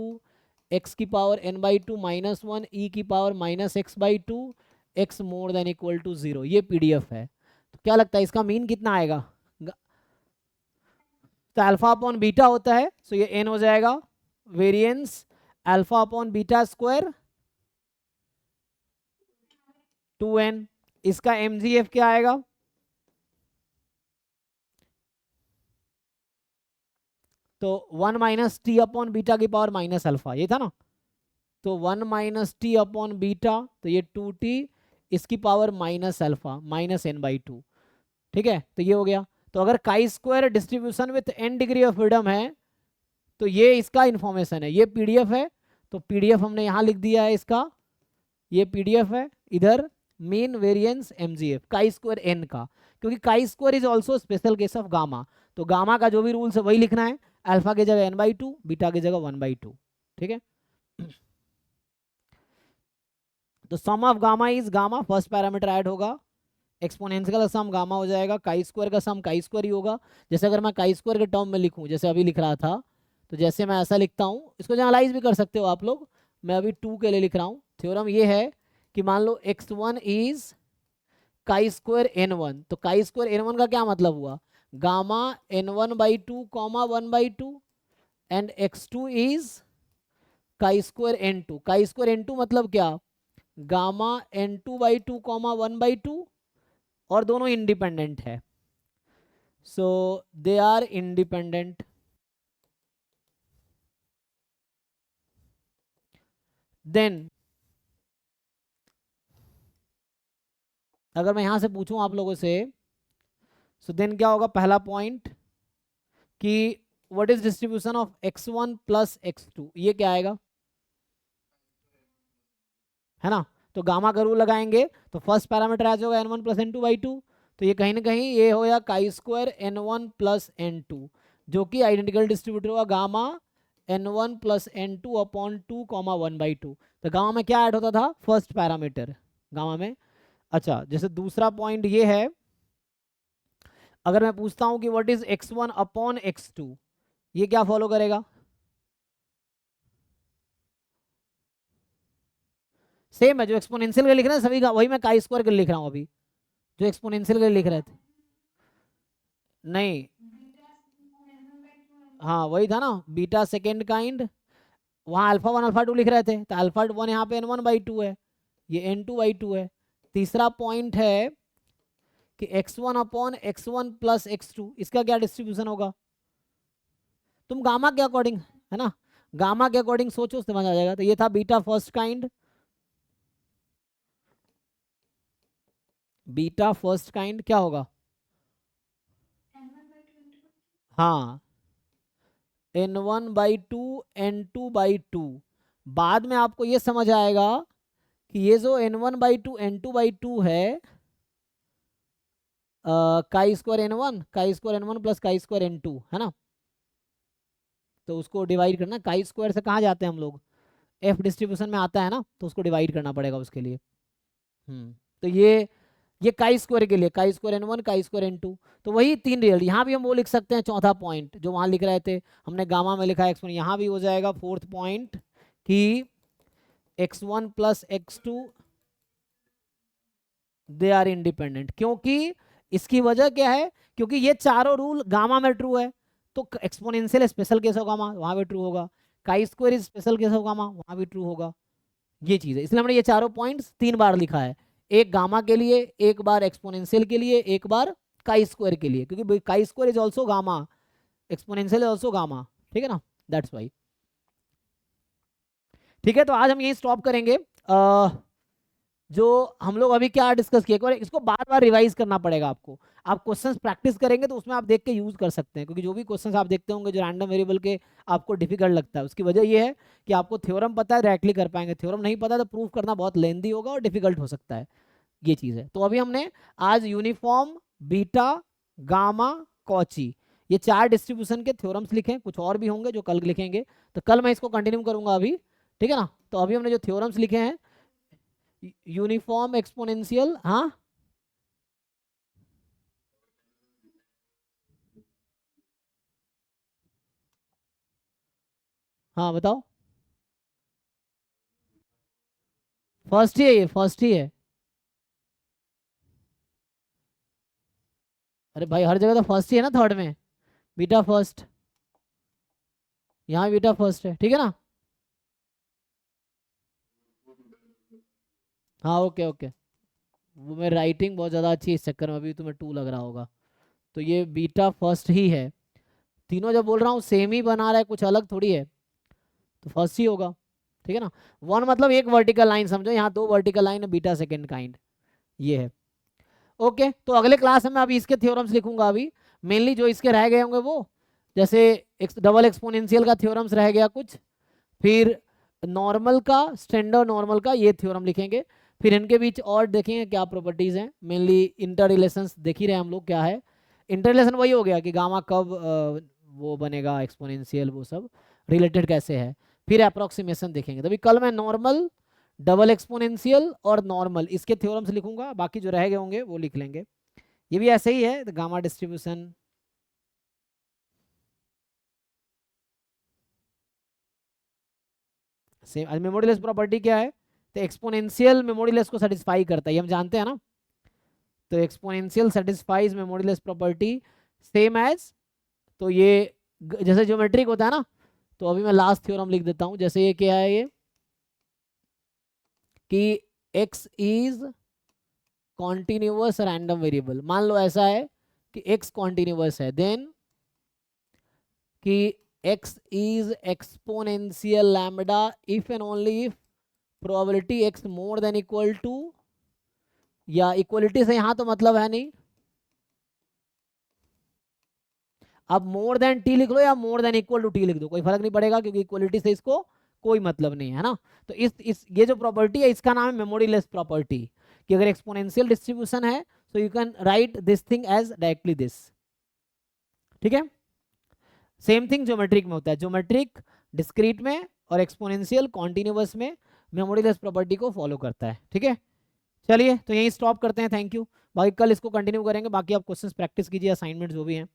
x की पावर n/2 -1 e की power -x/2 x more than equal to 0, ये पीडीएफ है। तो क्या लगता है इसका मीन कितना आएगा? तो अल्फा अपॉन बीटा होता है, सो ये n हो जाएगा, variance alpha upon beta square 2n, इसका mgf क्या आएगा? तो 1 माइनस टी अपॉन बीटा की पावर माइनस अल्फा, ये था ना, तो 1 माइनस टी अपॉन बीटा, तो ये 2t इसकी पावर माइनस अल्फा -n/2, ठीक है। तो ये हो गया। तो अगर chi square distribution with n degree of freedom है तो ये इसका इंफॉर्मेशन है, ये पीडीएफ है, तो पीडीएफ हमने यहाँ लिख दिया है इसका, ये पीडीएफ है इधर, mean variance mgf chi square n का, क्योंकि chi square is also special case of gamma, तो गामा का जो भी रूल्स है वही लिखना है। अल्फा की जगह n/2, बीटा की जगह 1/2, ठीक है। तो sum of gamma is gamma, first parameter add होगा, एक्सपोनेंशियल का सम गामा हो जाएगा, काई स्क्वायर का सम काई स्क्वायर ही होगा। जैसे अगर मैं काई स्क्वायर के टर्म में लिखूं, जैसे अभी लिख रहा था, तो जैसे मैं ऐसा लिखता हूँ, इसको जनरलाइज भी कर सकते हो आप लोग, मैं अभी 2 के लिए लिख रहा हूँ। थ्योरम ये है कि मान लो x1 is chi square n1, तो काई स्क्वायर n1 का क्या मतलब हुआ, gamma n1/2 comma 1/2, and x2 is chi square n2। Chi square n2 मतलब क्या, गामा n2/2 कॉमा 1/2, और दोनों इंडिपेंडेंट है, सो दे आर इंडिपेंडेंट। देन अगर मैं यहां से पूछूं आप लोगों से, सो देन क्या होगा, पहला पॉइंट कि what is distribution of x1 plus x2, ये क्या आएगा, है ना। तो गामा का रूल लगाएंगे तो फर्स्ट पैरामीटर आ जाएगा n1 प्लस n2/2, तो ये कहीं ना कहीं ये हो या chi square n1 plus n2, जो कि आइडेंटिकल डिस्ट्रीब्यूटर होगा gamma n1 plus n2 upon 2 comma 1/2। तो गामा में क्या ऐड होता था, फर्स्ट पैरामीटर गामा में। अच्छा, जैसे दूसरा पॉइंट ये है, अगर मैं पूछता हूं कि what is x1 upon x2, ये क्या फॉलो करेगा, सेम है जो एक्सपोनेंशियल के लिख रहे हैं सभी का, वही मैं काई स्क्वायर के लिख रहा हूं अभी, जो एक्सपोनेंशियल के लिख रहे थे। नहीं, हाँ वही था ना, बीटा सेकेंड काइंड, वहाँ अल्फा 1 अल्फा 2 लिख रहे थे, तो अल्फा 1 यहाँ पे n1/2 है, ये n2/2 है। तीसरा पॉइंट है कि x1 upon x1 plus x2, इसका क्या डिस्ट्रीब्यूशन होगा, तुम गामा के अकॉर्डिंग, है ना, गामा के अकॉर्डिंग सोचो, समझ आ जाएगा। तो ये था beta first kind, beta first kind क्या होगा, हाँ n1/2 n2/2। बाद में आपको ये समझ आएगा कि ये जो n1/2 n2/2 है, chi square n1, chi square n1 plus chi square n2, है ना। तो उसको डिवाइड करना, काई स्क्वायर से कहाँ जाते हैं हम लोग, एफ डिस्ट्रीब्यूशन में आता है ना, तो उसको डिवाइड करना पड़ेगा उसके लिए। तो ये काई स्क्वायर के लिए, chi square n1 chi square n2, तो वही तीन रियल। यहाँ भी हम वो लिख सकते हैं, चौथा पॉइंट जो वहाँ लिख रहे थे हमने गामा में लिखा है एक्सपोनेंट, यहाँ भी हो जाएगा फोर्थ पॉइंट कि x1 plus x2 they are independent. क्योंकि इसकी वजह क्या है, क्योंकि ये चारों रूल गामा में ट्रू है, तो exponential special case of gamma वहाँ भी ट्रू होगा, chi square is special case of gamma वहाँ भी ट्रू होगा, ये चीज़ है। इसलिए हमने ये चारों पॉइंट्स 3 बार लिखा है, एक गामा के लिए, एक बार एक्सपोनेंशियल के लिए, एक बार काई स्क्वायर के लिए, क्योंकि chi square is also gamma, exponential is also gamma, ठीक है ना, दैट्स वाई। ठीक है, तो आज हम यही स्टॉप करेंगे। जो हम लोग अभी क्या डिस्कस किया, एक बार इसको बार बार रिवाइज करना पड़ेगा आपको। आप क्वेश्चंस प्रैक्टिस करेंगे तो उसमें आप देख के यूज कर सकते हैं, क्योंकि जो भी क्वेश्चंस आप देखते होंगे जो रैंडम वेरिएबल के आपको डिफिकल्ट लगता है, उसकी वजह ये है कि आपको थ्योरम पता है, डायरेक्टली कर पाएंगे, थ्योरम नहीं पता तो प्रूफ करना बहुत लेंदी होगा और डिफिकल्ट हो सकता है, ये चीज़ है। तो अभी हमने आज यूनिफॉर्म, बीटा, गामा, कॉची, ये 4 डिस्ट्रीब्यूशन के थ्योरम्स लिखे, कुछ और भी होंगे जो कल लिखेंगे, तो कल मैं इसको कंटिन्यू करूंगा अभी, ठीक है ना। तो अभी हमने जो थ्योरम्स लिखे हैं, यूनिफॉर्म एक्सपोनेंशियल, हाँ हाँ बताओ, फर्स्ट ही है, ये फर्स्ट ही है। अरे भाई हर जगह तो फर्स्ट ही है ना, थर्ड में बीटा फर्स्ट, यहाँ बीटा फर्स्ट है, ठीक है ना। हाँ ओके ओके, वो मेरी राइटिंग बहुत ज़्यादा अच्छी है, इस चक्कर में अभी तुम्हें 2 लग रहा होगा, तो ये बीटा फर्स्ट ही है। तीनों जब बोल रहा हूँ सेम ही बना रहा है, कुछ अलग थोड़ी है, तो फर्स्ट ही होगा, ठीक है ना। 1 मतलब एक वर्टिकल लाइन समझो, यहाँ 2 वर्टिकल लाइन है, बीटा सेकेंड काइंड, ये है। ओके, तो अगले क्लास में मैं अभी इसके थ्योरम्स लिखूंगा, अभी मेनली जो इसके रह गए होंगे वो, जैसे डबल एक्सपोनेंशियल का थ्योरम्स रह गया कुछ, फिर नॉर्मल का, स्टैंडर्ड नॉर्मल का ये थ्योरम लिखेंगे, फिर इनके बीच और देखेंगे क्या प्रॉपर्टीज हैं, मेनली इंटर रिलेशंस देख ही रहे हम लोग क्या है। इंटर रिलेशन वही हो गया कि गामा कब वो बनेगा एक्सपोनेंशियल, वो सब रिलेटेड कैसे है, फिर अप्रोक्सीमेशन देखेंगे। तभी कल मैं नॉर्मल, डबल एक्सपोनेंशियल और नॉर्मल इसके थ्योरम्स लिखूंगा, बाकी जो रह गए होंगे वो लिख लेंगे। ये भी ऐसे ही है, gamma distribution. Same memoryless property क्या है, तो एक्सपोनेंशियल मेमोरीलेस को सेटिस्फाई करता है, ये हम जानते हैं ना। तो exponential satisfies memoryless property same as, तो ये जैसे ज्योमेट्रिक होता है ना, तो अभी मैं लास्ट थ्योरम लिख देता हूं। जैसे ये क्या है, ये कि x is continuous random variable, मान लो ऐसा है कि x कॉन्टिन्यूअस है, देन कि x is exponential lambda if and only if probability x more than equal to, या इक्वलिटी से यहां तो मतलब है नहीं, अब मोर देन टी लिख लो या more than equal to t लिख दो, कोई फर्क नहीं पड़ेगा, क्योंकि इक्वलिटी से इसको कोई मतलब नहीं है ना। तो इस ये जो प्रॉपर्टी है इसका नाम है मेमोरीलेस प्रॉपर्टी, कि अगर एक्सपोनेंशियल डिस्ट्रीब्यूशन है तो you can write this thing as directly this. ठीक है, सेम थिंग ज्योमेट्रिक में होता है, ज्योमेट्रिक डिस्क्रीट में और एक्सपोनेंशियल कॉन्टिन्यूअस में मेमोरीलेस प्रॉपर्टी को फॉलो करता है। ठीक है, चलिए तो यहीं स्टॉप करते हैं, थैंक यू। बाकी कल इसको कंटिन्यू करेंगे, बाकी आप क्वेश्चंस प्रैक्टिस कीजिए, असाइनमेंट जो भी हैं।